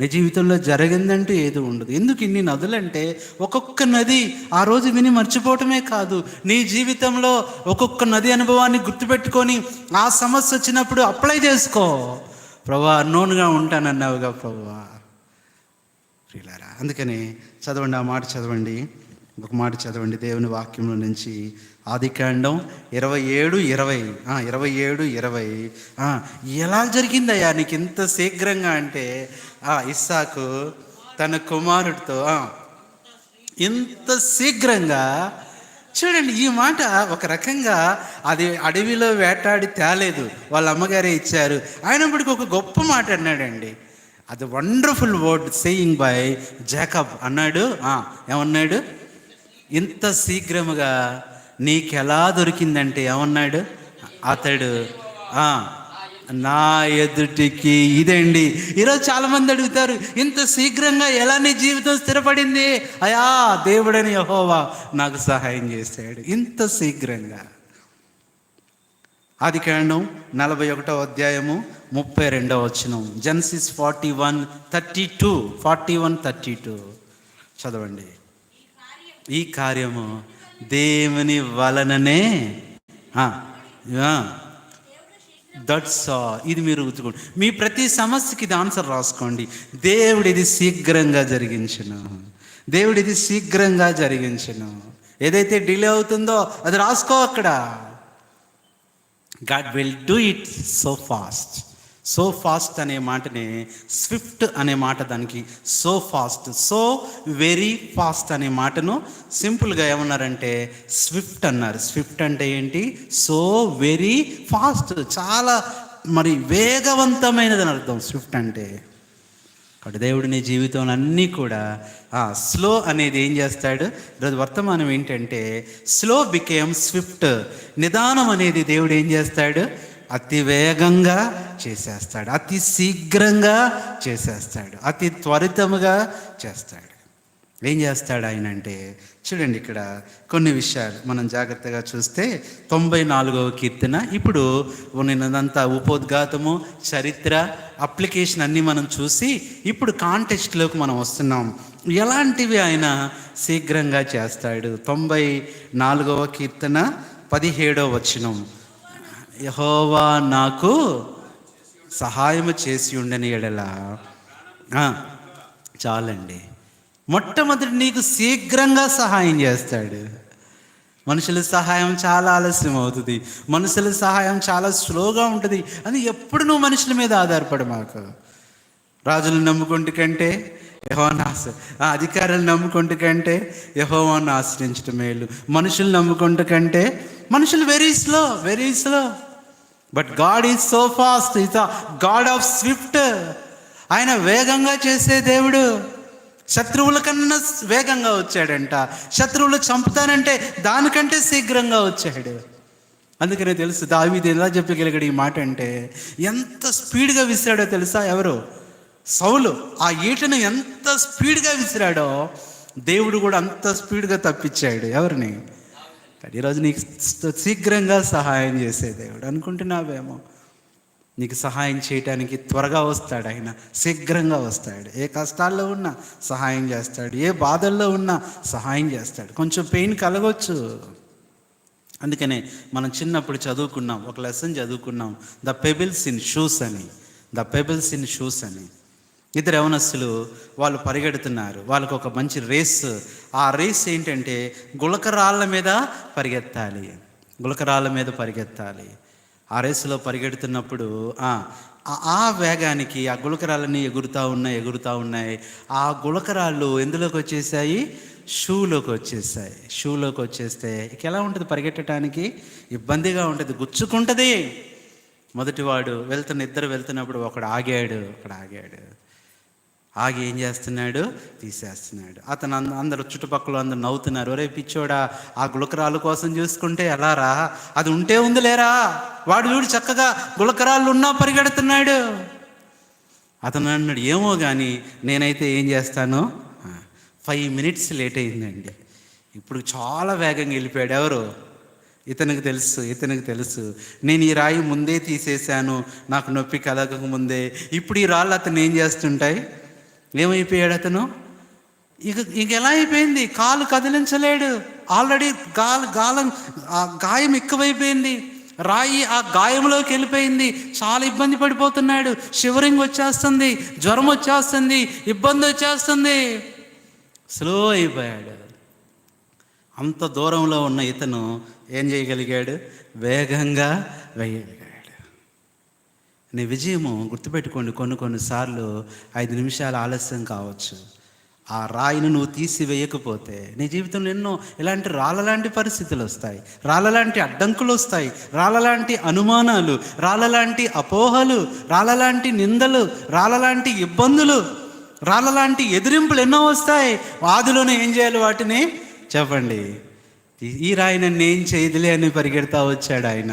A: నీ జీవితంలో జరిగిందంటూ ఏది ఉండదు. ఎందుకు ఇన్ని నదులంటే, ఒక్కొక్క నది ఆ రోజు విని మర్చిపోవటమే కాదు, నీ జీవితంలో ఒక్కొక్క నది అనుభవాన్ని గుర్తుపెట్టుకొని ఆ సమస్య వచ్చినప్పుడు అప్లై చేసుకో. ప్రభువా అర్నోన్గా ఉంటానన్నావుగా ప్రభువా. ప్రియులారా, అందుకని చదవండి, ఆ మాట చదవండి, ఒక మాట చదవండి దేవుని వాక్యంలో నుంచి. ఆదికాండం 27:20 ఎలా జరిగిందయ్యా నీకు ఇంత శీఘ్రంగా అంటే, ఇస్సాకు తన కుమారుడితో ఇంత శీఘ్రంగా. చూడండి, ఈ మాట ఒక రకంగా అది అడవిలో వేటాడి తేలేదు, వాళ్ళ అమ్మగారే ఇచ్చారు. అయినప్పటికీ ఒక గొప్ప మాట అన్నాడండి. అది wonderful word saying by Jacob అన్నాడు. ఏమన్నాడు, ఇంత శీఘ్రముగా నీకెలా దొరికిందంటే ఏమన్నాడు అతడు, నా ఎదుటికి. ఇదండి ఈరోజు చాలామంది అడుగుతారు, ఇంత శీఘ్రంగా ఎలా నీ జీవితం స్థిరపడింది? అయా దేవుడని యెహోవా నాకు సహాయం చేశాడు ఇంత శీఘ్రంగా. ఆదికాండం 41:32 జెనసిస్ 41:32 చదవండి. ఈ కార్యము దేవుని వలననే, దట్స్ ఆల్. ఇది మీరు గుర్తుకోండి, మీ ప్రతి సమస్యకి ఇది ఆన్సర్ రాసుకోండి. దేవుడిది శీఘ్రంగా జరిగించును. ఏదైతే డిలే అవుతుందో అది రాసుకో అక్కడ. God will do it so fast అనే మాటనే స్విఫ్ట్ అనే మాట, దానికి so fast, so very fast అనే మాటను సింపుల్గా ఏమన్నారంటే స్విఫ్ట్ అన్నారు. స్విఫ్ట్ అంటే ఏంటి, సో వెరీ ఫాస్ట్, చాలా మరి వేగవంతమైనదని అర్థం స్విఫ్ట్ అంటే. కాబట్టి దేవుడు నీ జీవితంలో అన్నీ కూడా స్లో అనేది ఏం చేస్తాడు, ఈరోజు వర్తమానం ఏంటంటే స్లో బికేమ్ స్విఫ్ట్. నిదానం అనేది దేవుడు ఏం చేస్తాడు, అతి వేగంగా చేసేస్తాడు, అతి శీఘ్రంగా చేసేస్తాడు, అతి త్వరితముగా చేస్తాడు. ఏం చేస్తాడు ఆయన అంటే, చూడండి ఇక్కడ కొన్ని విషయాలు మనం జాగ్రత్తగా చూస్తే 94వ కీర్తన. ఇప్పుడు నిన్నదంతా ఉపోద్ఘాతము, చరిత్ర, అప్లికేషన్ అన్నీ మనం చూసి ఇప్పుడు కాంటెక్స్ట్లోకి మనం వస్తున్నాం. ఎలాంటివి ఆయన శీఘ్రంగా చేస్తాడు. 94వ కీర్తన 17వ వచనం, యెహోవా నాకు సహాయము చేసి ఉండని ఎడల. చాలండి, మొట్టమొదటి నీకు శీఘ్రంగా సహాయం చేస్తాడు. మనుషుల సహాయం చాలా ఆలస్యం అవుతుంది, మనుషుల సహాయం చాలా స్లోగా ఉంటుంది. అది ఎప్పుడు నువ్వు మనుషుల మీద ఆధారపడి మాకు. రాజులను నమ్ముకుంటు కంటే యెహోవాను అధికారులను నమ్ముకుంటు కంటే యెహోవాను ఆశ్రయించడం మేలు. మనుషులు నమ్ముకుంటు కంటే మనుషులు very slow. But God is so fast, is the God of Swift. ఆయన వేగంగా చేసే దేవుడు. శత్రువుల కన్నా వేగంగా వచ్చాడంట. శత్రువులు చంపుతానంటే దానికంటే శీఘ్రంగా వచ్చాడు. అందుకనే తెలుసు దావీదు ఎలా చెప్పగలిగాడు ఈ మాట అంటే, ఎంత స్పీడ్గా విసిరాడో తెలుసా? ఎవరు? సౌలు. ఆ ఈటను ఎంత స్పీడ్గా విసిరాడో దేవుడు కూడా అంత స్పీడ్గా తప్పించాడు. ఎవరిని? ఈరోజు నీకు శీఘ్రంగా సహాయం చేసే దేవుడు అనుకుంటున్నావేమో. నీకు సహాయం చేయటానికి త్వరగా వస్తాడు ఆయన, శీఘ్రంగా వస్తాడు. ఏ కష్టాల్లో ఉన్నా సహాయం చేస్తాడు, ఏ బాధల్లో ఉన్నా సహాయం చేస్తాడు. కొంచెం పెయిన్ కలగవచ్చు. అందుకనే మనం చిన్నప్పుడు చదువుకున్నాం, ఒక లెసన్ చదువుకున్నాం, ద పెబిల్స్ ఇన్ షూస్ అని. ద పెబిల్స్ ఇన్ షూస్ అని. ఇద్దరు యవనస్తులు వాళ్ళు పరిగెడుతున్నారు. వాళ్ళకు ఒక మంచి రేస్. ఆ రేస్ ఏంటంటే గులకరాళ్ళ మీద పరిగెత్తాలి. గులకరాళ్ళ మీద పరిగెత్తాలి. ఆ రేసులో పరిగెడుతున్నప్పుడు ఆ వేగానికి ఆ గులకరాళ్ళని ఎగురుతూ ఉన్నాయి. ఆ గులకరాళ్ళు ఎందులోకి వచ్చేసాయి? షూలోకి వచ్చేసాయి. షూలోకి వచ్చేస్తే ఇక ఎలా ఉంటుంది? పరిగెట్టడానికి ఇబ్బందిగా ఉంటుంది, గుచ్చుకుంటుంది. మొదటివాడు ఇద్దరు వెళ్తున్నప్పుడు ఒకడు ఆగాడు. ఆగి ఏం చేస్తున్నాడు? తీసేస్తున్నాడు. అతను అందరూ చుట్టుపక్కల అందరూ నవ్వుతున్నారు. ఒరే పిచ్చోడా, ఆ గులకరాళ్ళ కోసం చూసుకుంటే ఎలా రా? అది ఉంటే ఉంది లేరా? వాడు చూడు చక్కగా గులకరాళ్ళు ఉన్నా పరిగెడుతున్నాడు. అతను అన్నాడు, ఏమో కానీ నేనైతే ఏం చేస్తాను, 5 minutes లేట్ అయిందండి. ఇప్పుడు చాలా వేగంగా వెళ్ళిపోయాడు. ఎవరు? ఇతనికి తెలుసు నేను ఈ రాయి ముందే తీసేశాను, నాకు నొప్పి కలగక ముందే. ఇప్పుడు ఈ రాళ్ళు అతను ఏం చేస్తుంటాయి? ఏమైపోయాడు అతను? ఇక ఎలా అయిపోయింది? కాలు కదిలించలేడు. ఆల్రెడీ గాయం ఎక్కువైపోయింది. రాయి ఆ గాయంలోకి వెళ్ళిపోయింది. చాలా ఇబ్బంది పడిపోతున్నాడు. షివరింగ్ వచ్చేస్తుంది, జ్వరం వచ్చేస్తుంది, ఇబ్బంది వచ్చేస్తుంది. స్లో అయిపోయాడు. అంత దూరంలో ఉన్న ఇతను ఏం చేయగలిగాడు? వేగంగా వేయగలిగాడు. నీ విజయము గుర్తుపెట్టుకోండి, కొన్నిసార్లు 5 నిమిషాలు ఆలస్యం కావచ్చు. ఆ రాయిని నువ్వు తీసివేయకపోతే నీ జీవితంలో ఎన్నో ఇలాంటి రాళ్ళలాంటి పరిస్థితులు వస్తాయి, రాళ్ళలాంటి అడ్డంకులు వస్తాయి, రాళ్ళలాంటి అనుమానాలు, రాళ్ళలాంటి అపోహలు, రాళ్ళలాంటి నిందలు, రాళ్ళలాంటి ఇబ్బందులు, రాళ్ళలాంటి ఎదిరింపులు ఎన్నో వస్తాయి. ఆదిలోనే ఏం చేయాలి? వాటిని చెప్పండి. ఈ రాయి నన్ను ఏం చేయదులే అని పరిగెడతా వచ్చాడు ఆయన.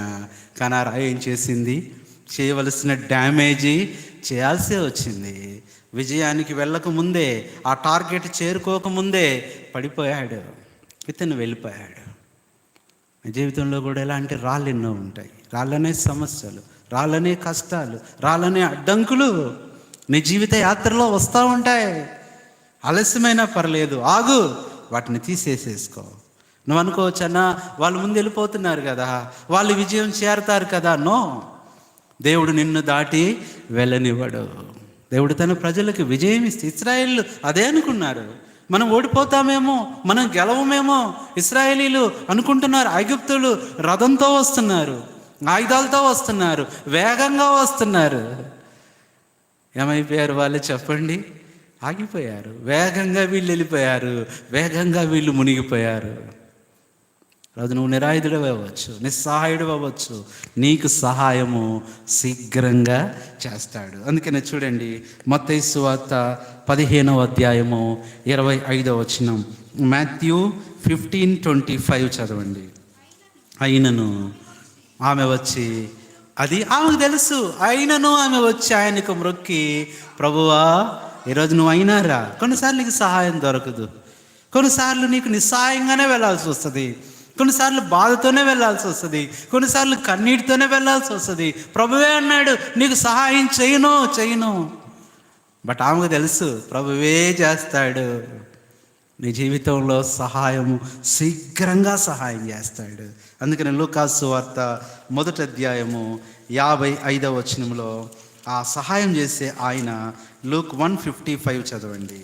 A: కానీ ఆ రాయి ఏం చేసింది? చేయవలసిన డ్యామేజీ చేయాల్సే వచ్చింది. విజయానికి వెళ్ళకముందే, ఆ టార్గెట్ చేరుకోకముందే పడిపోయాడు. ఇతను వెళ్ళిపోయాడు. జీవితంలో కూడా ఇలాంటి రాళ్ళు ఎన్నో ఉంటాయి. రాళ్ళనే సమస్యలు, రాళ్ళనే కష్టాలు, రాళ్ళనే అడ్డంకులు నీ జీవిత యాత్రలో వస్తూ ఉంటాయి. ఆలస్యమైనా పర్లేదు, ఆగు, వాటిని తీసేసేసుకో. నువ్వు అనుకోవచ్చు, అన్నా వాళ్ళు ముందు వెళ్ళిపోతున్నారు కదా, వాళ్ళు విజయం చేరతారు కదా. నో, దేవుడు నిన్ను దాటి వెళ్ళనివ్వడు. దేవుడు తన ప్రజలకు విజయం ఇస్తే, ఇశ్రాయేలీలు అదే అనుకున్నారు, మనం ఓడిపోతామేమో, మనం గెలవమేమో. ఇశ్రాయేలీలు అనుకుంటున్నారు, ఐగుప్తులు రథంతో వస్తున్నారు, ఆయుధాలతో వస్తున్నారు, వేగంగా వస్తున్నారు. ఏమైపోయారు వాళ్ళు? చెప్పండి. ఆగిపోయారు. వేగంగా వీళ్ళు వెళ్ళిపోయారు, వేగంగా వీళ్ళు మునిగిపోయారు. రోజు నువ్వు నిరాయుధుడు అవ్వచ్చు, నిస్సహాయుడు అవ్వచ్చు, నీకు సహాయము శీఘ్రంగా చేస్తాడు. అందుకనే చూడండి, మత్తయి సువార్త 15వ అధ్యాయము 25వ వచనం, మాథ్యూ 15:25 చదవండి. అయినను ఆమె వచ్చి, అది ఆమెకు తెలుసు, అయినను ఆమె వచ్చి ఆయనకు మ్రొక్కి, ప్రభువా ఈరోజు నువ్వు అయినారా? కొన్నిసార్లు నీకు సహాయం దొరకదు, కొన్నిసార్లు నీకు నిస్సహాయంగానే వెళ్ళాల్సి వస్తుంది, కొన్నిసార్లు బాధతోనే వెళ్ళాల్సి వస్తుంది, కొన్నిసార్లు కన్నీటితోనే వెళ్ళాల్సి వస్తుంది. ప్రభువే అన్నాడు, నీకు సహాయం చేయను. బట్ ఆమెకు తెలుసు ప్రభువే చేస్తాడు. నీ జీవితంలో సహాయము శీఘ్రంగా సహాయం చేస్తాడు. అందుకని లూకాసు సువార్త 1వ అధ్యాయము 55వ వచనంలో ఆ సహాయం చేసే ఆయన, లూక్ 1:55 చదవండి.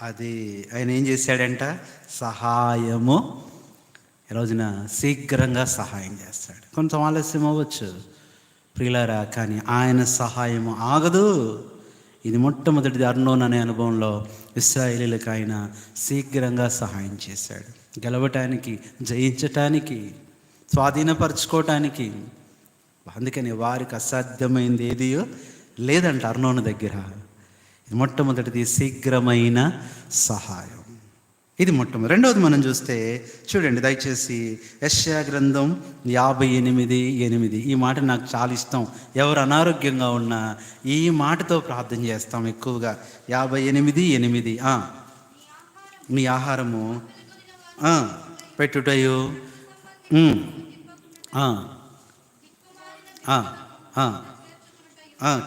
A: అది ఆయన ఏం చేశాడంట? సహాయము ఈ రోజున శీఘ్రంగా సహాయం చేస్తాడు. కొంచెం ఆలస్యం అవ్వచ్చు ప్రియులారా, కానీ ఆయన సహాయము ఆగదు. ఇది మొట్టమొదటిది. అర్నోన్ అనే అనుభవంలో ఇశ్రాయేలీయులకు ఆయన శీఘ్రంగా సహాయం చేశాడు. గెలవటానికి, జయించటానికి, స్వాధీనపరచుకోవటానికి. అందుకని వారికి అసాధ్యమైంది ఏదియో లేదంట అర్నోను దగ్గర. మొట్టమొదటిది శీఘ్రమైన సహాయం. ఇది మొట్టమొదటి. రెండవది మనం చూస్తే చూడండి దయచేసి, యెషయా గ్రంథం 58:8. ఈ మాట నాకు చాలా ఇష్టం. ఎవరు అనారోగ్యంగా ఉన్నా ఈ మాటతో ప్రార్థన చేస్తాం ఎక్కువగా. 58:8. మీ ఆహారము పెట్టుటయు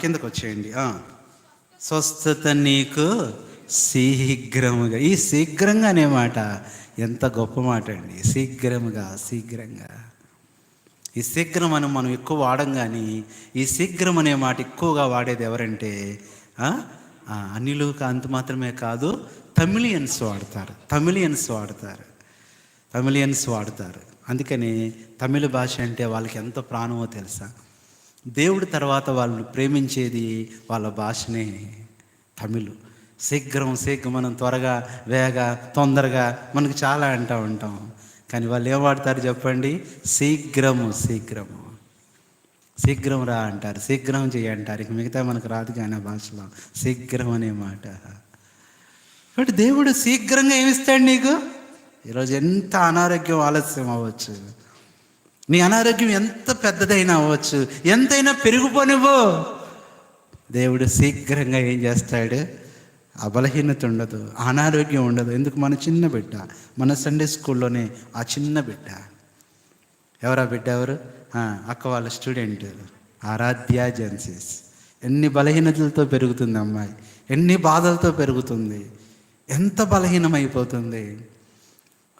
A: కిందకు వచ్చేయండి. స్వస్థత నీకు శీఘ్రముగా. ఈ శీఘ్రంగా అనే మాట ఎంత గొప్ప మాట అండి. శీఘ్రముగా. ఈ శీఘ్రం అని మనం ఎక్కువ వాడం, కానీ ఈ శీఘ్రం అనే మాట ఎక్కువగా వాడేది ఎవరంటే అన్యులు అంత మాత్రమే కాదు, తమిళియన్స్ వాడతారు. అందుకని తమిళ భాష అంటే వాళ్ళకి ఎంత ప్రాణమో తెలుసా. దేవుడి తర్వాత వాళ్ళు ప్రేమించేది వాళ్ళ భాషనే తమిళ్. శీఘ్రం మనం త్వరగా, తొందరగా మనకు చాలా అంటూ ఉంటాం. కానీ వాళ్ళు ఏం వాడతారు చెప్పండి? శీఘ్రం రా అంటారు, శీఘ్రం చేయి అంటారు. ఇక మిగతా మనకు రాదు కానీ ఆ భాషలో శీఘ్రం అనే మాట. కాబట్టి దేవుడు శీఘ్రంగా ఏమిస్తాడు నీకు. ఈరోజు ఎంత అనారోగ్యం ఆలస్యం అవ్వచ్చు, నీ అనారోగ్యం ఎంత పెద్దదైనా అవ్వచ్చు, ఎంతైనా పెరిగిపోనివ్వు, దేవుడు శీఘ్రంగా ఏం చేస్తాడు? ఆ బలహీనత ఉండదు, అనారోగ్యం ఉండదు. ఎందుకు? మన చిన్న బిడ్డ, మన సండే స్కూల్లోనే ఆ చిన్న బిడ్డ. ఎవరా బిడ్డ? ఎవరు? అక్క వాళ్ళ స్టూడెంట్ ఆరాధ్య జెన్సిస్. ఎన్ని బలహీనతలతో పెరుగుతుంది అమ్మాయి, ఎన్ని బాధలతో పెరుగుతుంది, ఎంత బలహీనమైపోతుంది.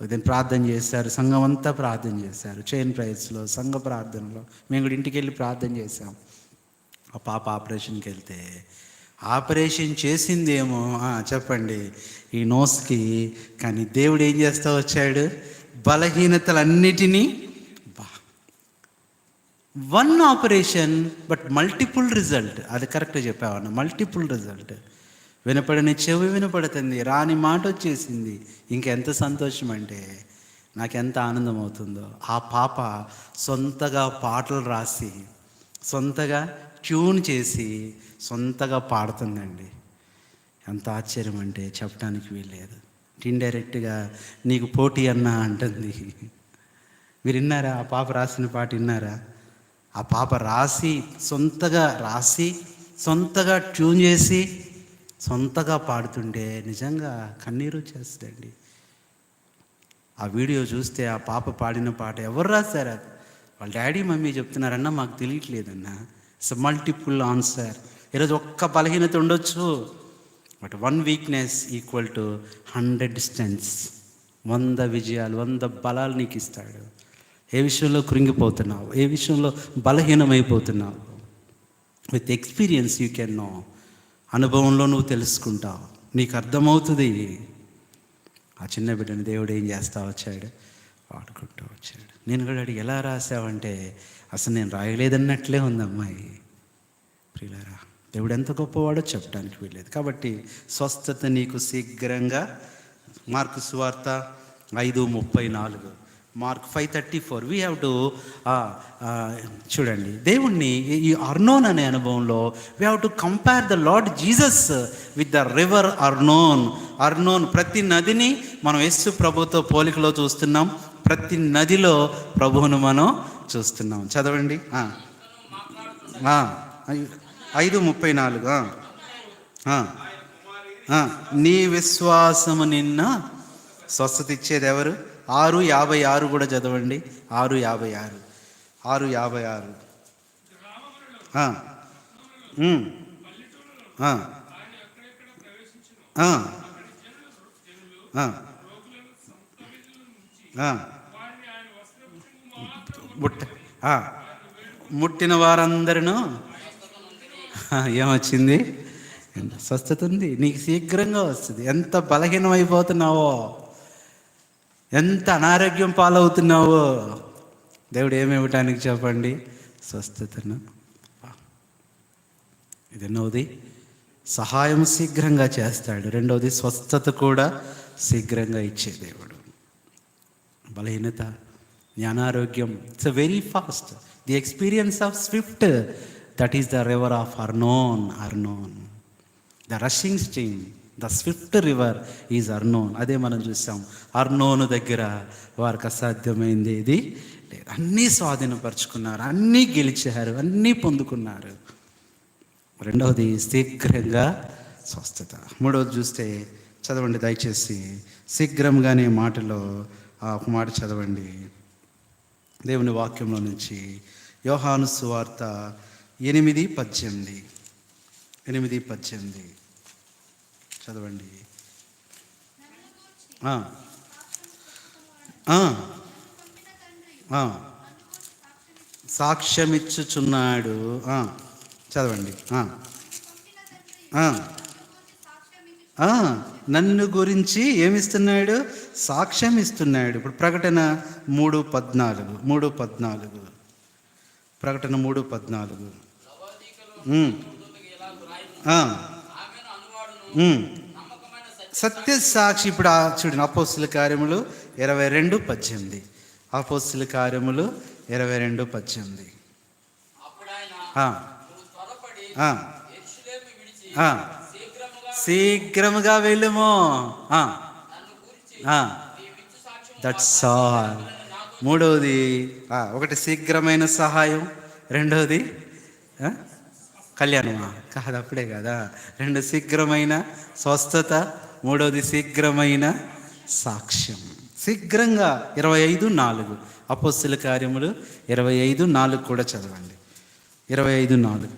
A: ఉదయం ప్రార్థన చేశారు, సంఘం అంతా ప్రార్థన చేశారు. చైన్ ప్రైజ్లో సంఘ ప్రార్థనలో మేము కూడా ఇంటికి వెళ్ళి ప్రార్థన చేశాం. ఆ పాప ఆపరేషన్కి వెళ్తే ఆపరేషన్ చేసిందేమో చెప్పండి ఈ నోస్కి, కానీ దేవుడు ఏం చేస్తూ వచ్చాడు? బలహీనతలన్నిటినీ one operation but multiple result. అది కరెక్ట్గా చెప్పావన్న, మల్టిపుల్ రిజల్ట్. వినపడని చెవి వినపడుతుంది, రాని మాట వచ్చేసింది. ఇంకెంత సంతోషం అంటే, నాకెంత ఆనందం అవుతుందో. ఆ పాప సొంతగా పాటలు రాసి, సొంతగా ట్యూన్ చేసి, సొంతగా పాడుతుందండి. ఎంత ఆశ్చర్యం అంటే చెప్పడానికి వీల్లేదు. ఇండైరెక్ట్గా నీకు పోటీ అన్నా అంటుంది. మీరు విన్నారా? ఆ పాప రాసిన పాట విన్నారా? ఆ పాప సొంతగా రాసి, సొంతగా ట్యూన్ చేసి, సొంతగా పాడుతుంటే నిజంగా కన్నీరు వచ్చేస్తుందండి. ఆ వీడియో చూస్తే ఆ పాప పాడిన పాట ఎవరు రాశారు? వాళ్ళ డాడీ మమ్మీ చెప్తున్నారన్నా మాకు తెలియట్లేదన్నా. It's multiple answer. ఈరోజు ఒక్క బలహీనత ఉండొచ్చు, but 1 weakness equal to 100 strengths. 100 విజయాలు, 100 బలాలు నీకు ఇస్తాడు. ఏ విషయంలో కృంగిపోతున్నావు, ఏ విషయంలో బలహీనమైపోతున్నావు, with experience you can know. అనుభవంలో నువ్వు తెలుసుకుంటావు, నీకు అర్థమవుతుంది. ఆ చిన్న బిడ్డని దేవుడు ఏం చేస్తా వచ్చాడు? వాడుకుంటూ వచ్చాడు. నేను కూడా అడిగి ఎలా రాసావంటే, అసలు నేను రాయలేదన్నట్లే ఉంది అమ్మాయి. ప్రియులారా, దేవుడు ఎంత గొప్పవాడో చెప్పడానికి వీల్లేదు. కాబట్టి స్వస్థత నీకు శీఘ్రంగా. మార్కు సువార్త 5:34, మార్క్ 5:34. వీ హ్యావ్ టు చూడండి, దేవుణ్ణి ఈ అర్నోన్ అనే అనుభవంలో we have to compare the lord Jesus with the river Arnon. ప్రతి నదిని మనం యేసు ప్రభుతో పోలికలో చూస్తున్నాం. ప్రతి నదిలో ప్రభువును మనం చూస్తున్నాం. చదవండి 5:34. నీ విశ్వాసము నిన్న స్వస్థత ఇచ్చేది ఎవరు? 6:56 కూడా చదవండి. 6:56. ముట్టిన వారందరూ ఏమొచ్చింది? స్వస్థత ఉంది. నీకు శీఘ్రంగా వస్తుంది. ఎంత బలహీనం అయిపోతున్నావో, ఎంత అనారోగ్యం పాలవుతున్నావో, దేవుడు ఏమివ్వటానికి చెప్పండి? స్వస్థతను. ఇది ఎన్నోది, సహాయం శీఘ్రంగా చేస్తాడు. రెండవది, స్వస్థత కూడా శీఘ్రంగా ఇచ్చే దేవుడు. బలహీనత నీ అనారోగ్యం, it's very fast. The experience of swift, that is the river of Arnon. The rushing stream, the swift river is Arnon. అదే మనం చూసాం. అర్నోను దగ్గర వారికి అసాధ్యమైంది ఏది లేదు. అన్నీ స్వాధీనపరుచుకున్నారు, అన్నీ గెలిచారు, అన్నీ పొందుకున్నారు. రెండవది శీఘ్రంగా స్వస్థత. మూడవది చూస్తే చదవండి దయచేసి, శీఘ్రంగా అనే మాటలో ఒక మాట చదవండి దేవుని వాక్యంలో నుంచి. యోహాను సువార్త 8:18. 8:18 చదవండి. సాక్ష్యమిచ్చుచున్నాడు. చదవండి. నన్ను గురించి ఏమిస్తున్నాడు? సాక్ష్యం ఇస్తున్నాడు. ఇప్పుడు ప్రకటన 3:14. ప్రకటన 3:14. సత్య సాక్షి. ఇప్పుడు చూడండి, అపోస్తుల కార్యములు 22:18. అపోస్తుల కార్యములు 22:18. శీఘ్రముగా వెళ్ళుము. That's all. మూడవది, ఒకటి శీఘ్రమైన సహాయం, రెండవది కళ్యాణమా కాదు, అప్పుడే కదా. రెండు శీఘ్రమైన స్వస్థత, మూడవది శీఘ్రమైన సాక్ష్యం. శీఘ్రంగా 25:4. అపోస్తుల కార్యములు 25:4 కూడా చదవండి. 25:4.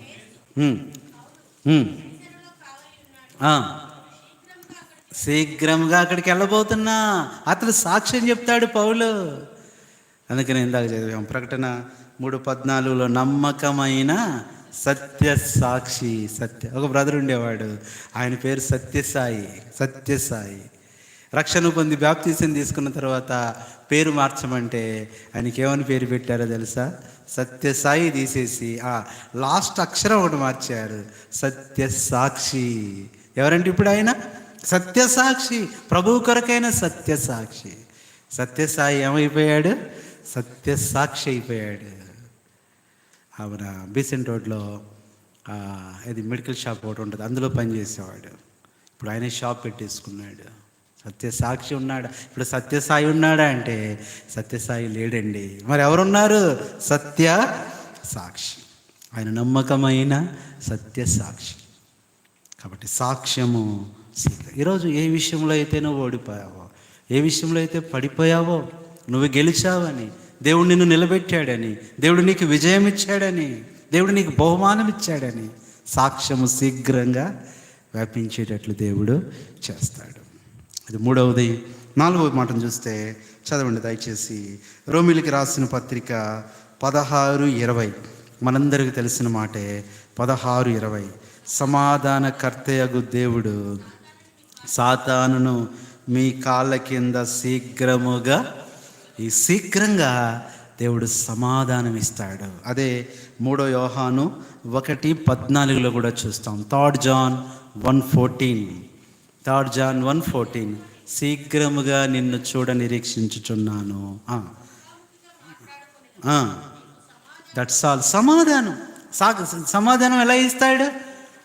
A: శీఘ్రంగా అక్కడికి వెళ్ళబోతున్నా. అతడు సాక్ష్యం చెప్తాడు పౌలు. అందుకని ఇందాక చదివాం ప్రకటన 3:14లో నమ్మకమైన సత్య సాక్షి. ఒక బ్రదర్ ఉండేవాడు, ఆయన పేరు సత్యసాయి. రక్షణ పొంది బాప్తిసం తీసుకున్న తర్వాత పేరు మార్చమంటే ఆయనకి ఏమని పేరు పెట్టారో తెలుసా? సత్యసాయి తీసేసి లాస్ట్ అక్షరం ఒకటి మార్చారు, సత్యసాక్షి. ఎవరంటే ఇప్పుడు ఆయన సత్యసాక్షి, ప్రభువు కొరకైన సత్యసాక్షి. సత్యసాయి ఏమైపోయాడు? సత్యసాక్షి అయిపోయాడు. ఆమె బీసెంట్ రోడ్లో ఇది మెడికల్ షాప్ ఒకటి ఉంటుంది, అందులో పనిచేసేవాడు. ఇప్పుడు ఆయన షాప్ పెట్టేసుకున్నాడు. సత్యసాక్షి ఉన్నాడు. ఇప్పుడు సత్యసాయి ఉన్నాడా అంటే సత్యసాయి లేడండి. మరి ఎవరున్నారు? సత్య సాక్షి. ఆయన నమ్మకమైన సత్యసాక్షి. కాబట్టి సాక్ష్యము ఈరోజు ఏ విషయంలో అయితే నువ్వు ఓడిపోయావో, ఏ విషయంలో అయితే పడిపోయావో, నువ్వు గెలిచావని, దేవుడు నిన్ను నిలబెట్టాడని, దేవుడు నీకు విజయం ఇచ్చాడని, దేవుడు నీకు బహుమానం ఇచ్చాడని సాక్ష్యము శీఘ్రంగా వ్యాపించేటట్లు దేవుడు చేస్తాడు. అది మూడవది. నాలుగవది మాటను చూస్తే చదవండి దయచేసి. రోమిలికి రాసిన పత్రిక 16:20. మనందరికీ తెలిసిన మాటే 16:20. సమాధానకర్తయగు దేవుడు సాతానును మీ కాళ్ళ కింద శీఘ్రంగా దేవుడు సమాధానం ఇస్తాడు. అదే 3 యోహాను 1:14 కూడా చూస్తాం. 3 John 1:14. శీఘ్రముగా నిన్ను చూడ నిరీక్షించుచున్నాను. That's all. సమాధానం ఎలా ఇస్తాడు?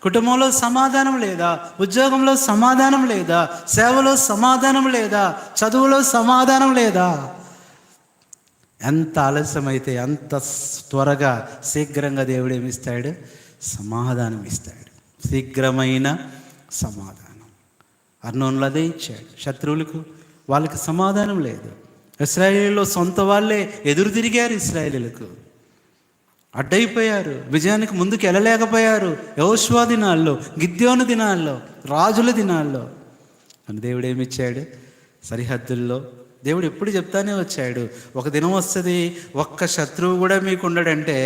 A: కుటుంబంలో సమాధానం లేదా, ఉద్యోగంలో సమాధానం లేదా, సేవలో సమాధానం లేదా, చదువులో సమాధానం లేదా, ఎంత ఆలస్యమైతే అంత త్వరగా శీఘ్రంగా దేవుడు ఏమిస్తాడు? సమాధానం ఇస్తాడు. శీఘ్రమైన సమాధానం. అర్నోన్లో అదే ఇచ్చాడు. శత్రువులకు వాళ్ళకి సమాధానం లేదు. ఇశ్రాయేలీలో సొంత వాళ్ళే ఎదురు తిరిగారు, ఇశ్రాయేలీలకు అడ్డైపోయారు, విజయానికి ముందుకు వెళ్ళలేకపోయారు. యెహోషువ దినాల్లో, గిద్యోను దినాల్లో, రాజుల దినాల్లో. అని దేవుడు ఏమిచ్చాడు? సరిహద్దుల్లో దేవుడు ఎప్పుడు చెప్తానే వచ్చాడు, ఒక దినం వస్తుంది ఒక్క శత్రువు కూడా మీకు ఉండడంటే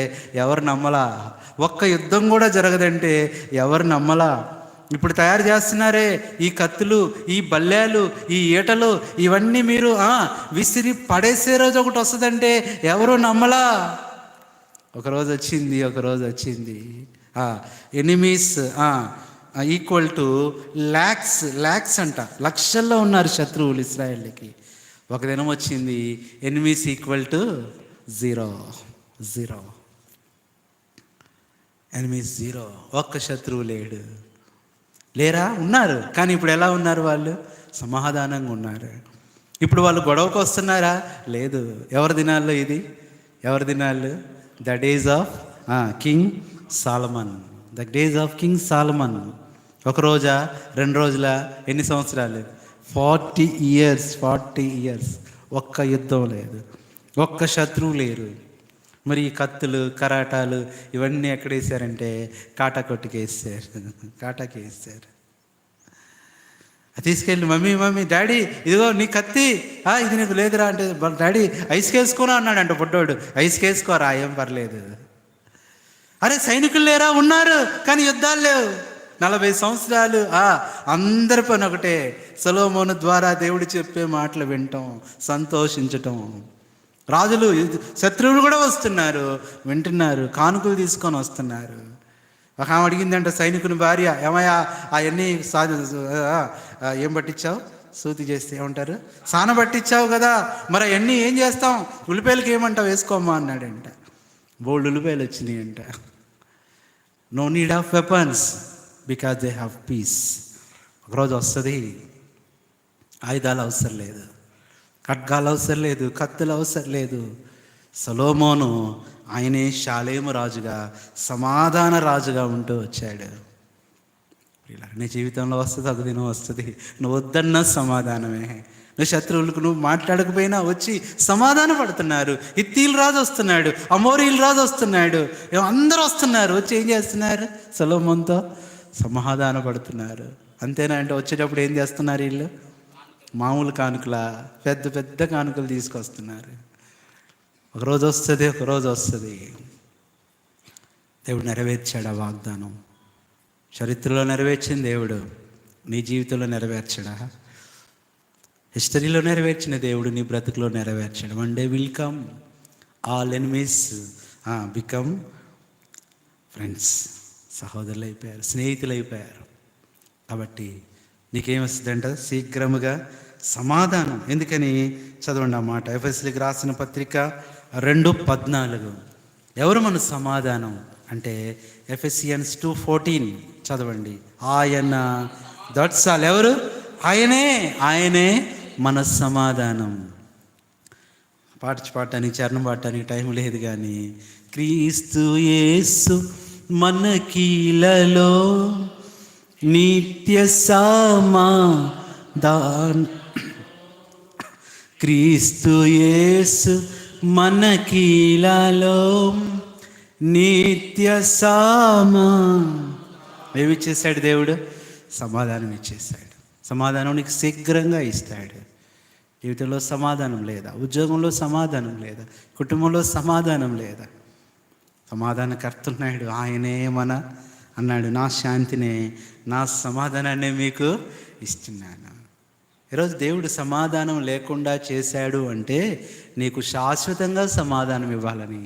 A: ఎవరు నమ్మలా, ఒక్క యుద్ధం కూడా జరగదంటే ఎవరు నమ్మలా. ఇప్పుడు తయారు చేస్తున్నారే ఈ కత్తులు, ఈ బల్లేలు, ఈ ఈటలు, ఇవన్నీ మీరు విసిరి పడేసే రోజు ఒకటి వస్తుందంటే ఎవరు నమ్మలా. ఒకరోజు వచ్చింది. ఎనిమీస్ ఈక్వల్ టు ల్యాక్స్ అంట, లక్షల్లో ఉన్నారు శత్రువులు ఇశ్రాయేల్కి. ఒక దినం వచ్చింది, ఎనిమీస్ ఈక్వల్ టు 0, 0. ఎనిమీస్ 0, ఒక్క శత్రువు లేరా? ఉన్నారు. కానీ ఇప్పుడు ఎలా ఉన్నారు వాళ్ళు? సమాధానంగా ఉన్నారు. ఇప్పుడు వాళ్ళు గొడవకు వస్తున్నారా? లేదు. ఎవరి దినాల్లో ఇది? ఎవరి దినాలు? The days of king Solomon. The days of king Solomon. ఒక రోజా, 2 రోజుల, ఎన్ని సంవత్సరాలు? 40 years. 40 years. ఒక్క యుద్ధం లేదు, ఒక్క శత్రువు లేరు. మరి ఈ కత్తులు, కరాటాలు ఇవన్నీ ఎక్కడ వేసారంటే కాటాకి వేసారు. తీసుకెళ్ళి మమ్మీ డాడీ ఇదిగో నీ కత్తి, ఇది నీకు లేదురా అంటే, డాడీ ఐస్కి వేసుకోనా అన్నాడంట బుడ్డోడు. ఐస్కి వేసుకోరా, ఏం పర్లేదు. అరే సైనికులు లేరా? ఉన్నారు, కానీ యుద్ధాలు లేవు. 40 సంవత్సరాలు అందరి పని ఒకటే, సొలొమోను ద్వారా దేవుడు చెప్పే మాటలు వినటం, సంతోషించటం. రాజులు, శత్రువులు కూడా వస్తున్నారు, వింటున్నారు, కానుకలు తీసుకొని వస్తున్నారు. ఒక ఆమె అడిగిందంట సైనికుని భార్య, ఏమయ్యా అవన్నీ ఏం పట్టించావు? సూతి చేస్తే ఏమంటారు? సాన పట్టించావు కదా, మరి అవన్నీ ఏం చేస్తాం? ఉల్లిపాయలకి ఏమంటావు? వేసుకోమ్మా అన్నాడంట. బోల్డ్ ఉల్లిపాయలు వచ్చినాయంట. No need of weapons because they have peace. ఒకరోజు వస్తుంది, ఆయుధాలు అవసరం లేదు, ఖడ్గాలు అవసరం లేదు, కత్తులు అవసరం లేదు. సొలొమోను ఆయనే షాలేము రాజుగా, సమాధాన రాజుగా ఉంటూ వచ్చాడు. ఇలా నీ జీవితంలో వస్తుంది, ఒక దినం వస్తుంది, నువ్వు వద్దన్న సమాధానమే. నువ్వు శత్రువులకు నువ్వు మాట్లాడకపోయినా వచ్చి సమాధాన పడుతున్నారు. హిత్తీల రాజు వస్తున్నాడు, అమోరీల రాజు వస్తున్నాడు, అందరూ వస్తున్నారు. వచ్చి ఏం చేస్తున్నారు? సొలొమోనుతో సమాధాన పడుతున్నారు. అంతేనా అంటే వచ్చేటప్పుడు ఏం చేస్తున్నారు వీళ్ళు? మామూలు కానుకలా? పెద్ద పెద్ద కానుకలు తీసుకొస్తున్నారు. ఒకరోజు వస్తుంది. దేవుడు నెరవేర్చాడు ఆ వాగ్దానం. చరిత్రలో నెరవేర్చిన దేవుడు నీ జీవితంలో నెరవేర్చడా? హిస్టరీలో నెరవేర్చిన దేవుడు నీ బ్రతుకులో నెరవేర్చాడు. One day will come, all enemies become friends. సహోదరులు అయిపోయారు, స్నేహితులు అయిపోయారు. కాబట్టి నీకేమొస్తుందంట? శీఘ్రముగా సమాధానం. ఎందుకని? చదవండి ఆ మాట. ఎఫెసీయులకు రాసిన పత్రిక 2:14. ఎవరు మన సమాధానం అంటే ఎఫెసియన్స్ 2:14 చదవండి. ఆయన, దట్స్ ఆల్. ఎవరు? ఆయనే మన సమాధానం. పాడటానికి, చరణం పాడటానికి టైం లేదు, కానీ క్రీస్తు యేసు మనకిలలో నిత్య సమాధానం. క్రీస్తు యేసు మనకిలలో నిత్య ఏమిచ్చేశాడు దేవుడు? సమాధానం ఇచ్చేశాడు. సమాధానం నీకు శీఘ్రంగా ఇస్తాడు. జీవితంలో సమాధానం లేదా? ఉద్యోగంలో సమాధానం లేదా? కుటుంబంలో సమాధానం లేదా? సమాధానకర్త ఉన్నాడు. ఆయనే అన్నాడు, నా శాంతినే, నా సమాధానాన్ని మీకు ఇస్తున్నాను. ఈరోజు దేవుడు సమాధానం లేకుండా చేశాడు అంటే నీకు శాశ్వతంగా సమాధానం ఇవ్వాలని,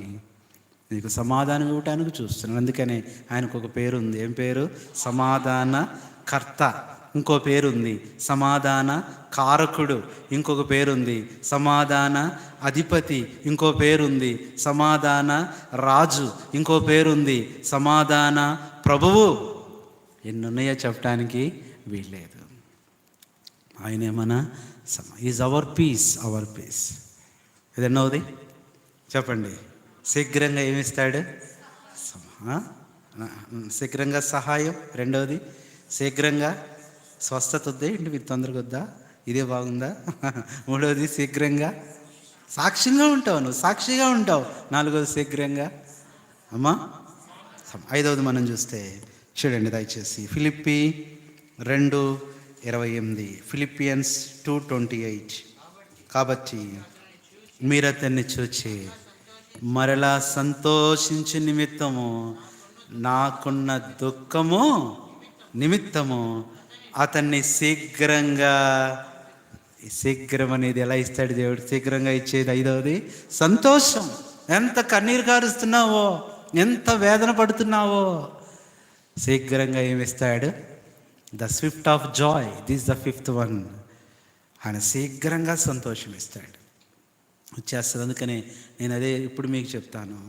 A: నీకు సమాధానం ఇవ్వటానికి చూస్తున్నాడు. అందుకనే ఆయనకు ఒక పేరు ఉంది. ఏం పేరు? సమాధానకర్త. ఇంకో పేరుంది సమాధాన కారకుడు. ఇంకొక పేరుంది సమాధాన అధిపతి. ఇంకో పేరుంది సమాధాన రాజు. ఇంకో పేరుంది సమాధాన ప్రభువు. ఎన్నున్నాయో చెప్పడానికి వీల్లేదు. ఆయనే మన ఈజ్ అవర్ పీస్. ఇదన్నోది చెప్పండి. శీఘ్రంగా ఏమిస్తాడు? శీఘ్రంగా సహాయం. రెండవది శీఘ్రంగా స్వస్థత. వద్దే ఏంటి మీరు తొందరగా వద్దా? ఇదే బాగుందా? మూడవది శీఘ్రంగా సాక్ష్యంగా ఉంటావు, నువ్వు సాక్షిగా ఉంటావు. నాలుగవది శీఘ్రంగా అమ్మా. ఐదవది మనం చూస్తే చూడండి దయచేసి, ఫిలిప్పీ 2:28, ఫిలిపియన్స్ 2:28. కాబట్టి మీరు అతన్ని చూచి మరలా సంతోషించు నిమిత్తము, నాకున్న దుఃఖము నిమిత్తము అతన్ని శీఘ్రం అనేది ఎలా ఇస్తాడు దేవుడు? శీఘ్రంగా ఇచ్చేది. ఐదవది సంతోషం. ఎంత కన్నీరు కారుస్తున్నావో, ఎంత వేదన పడుతున్నావో, శీఘ్రంగా ఏమిస్తాడు? The swift of joy. This the fifth one. ఆయన శీఘ్రంగా సంతోషం ఇస్తాడు, వచ్చేస్తుంది. అందుకని నేను అదే ఇప్పుడు మీకు చెప్తాను.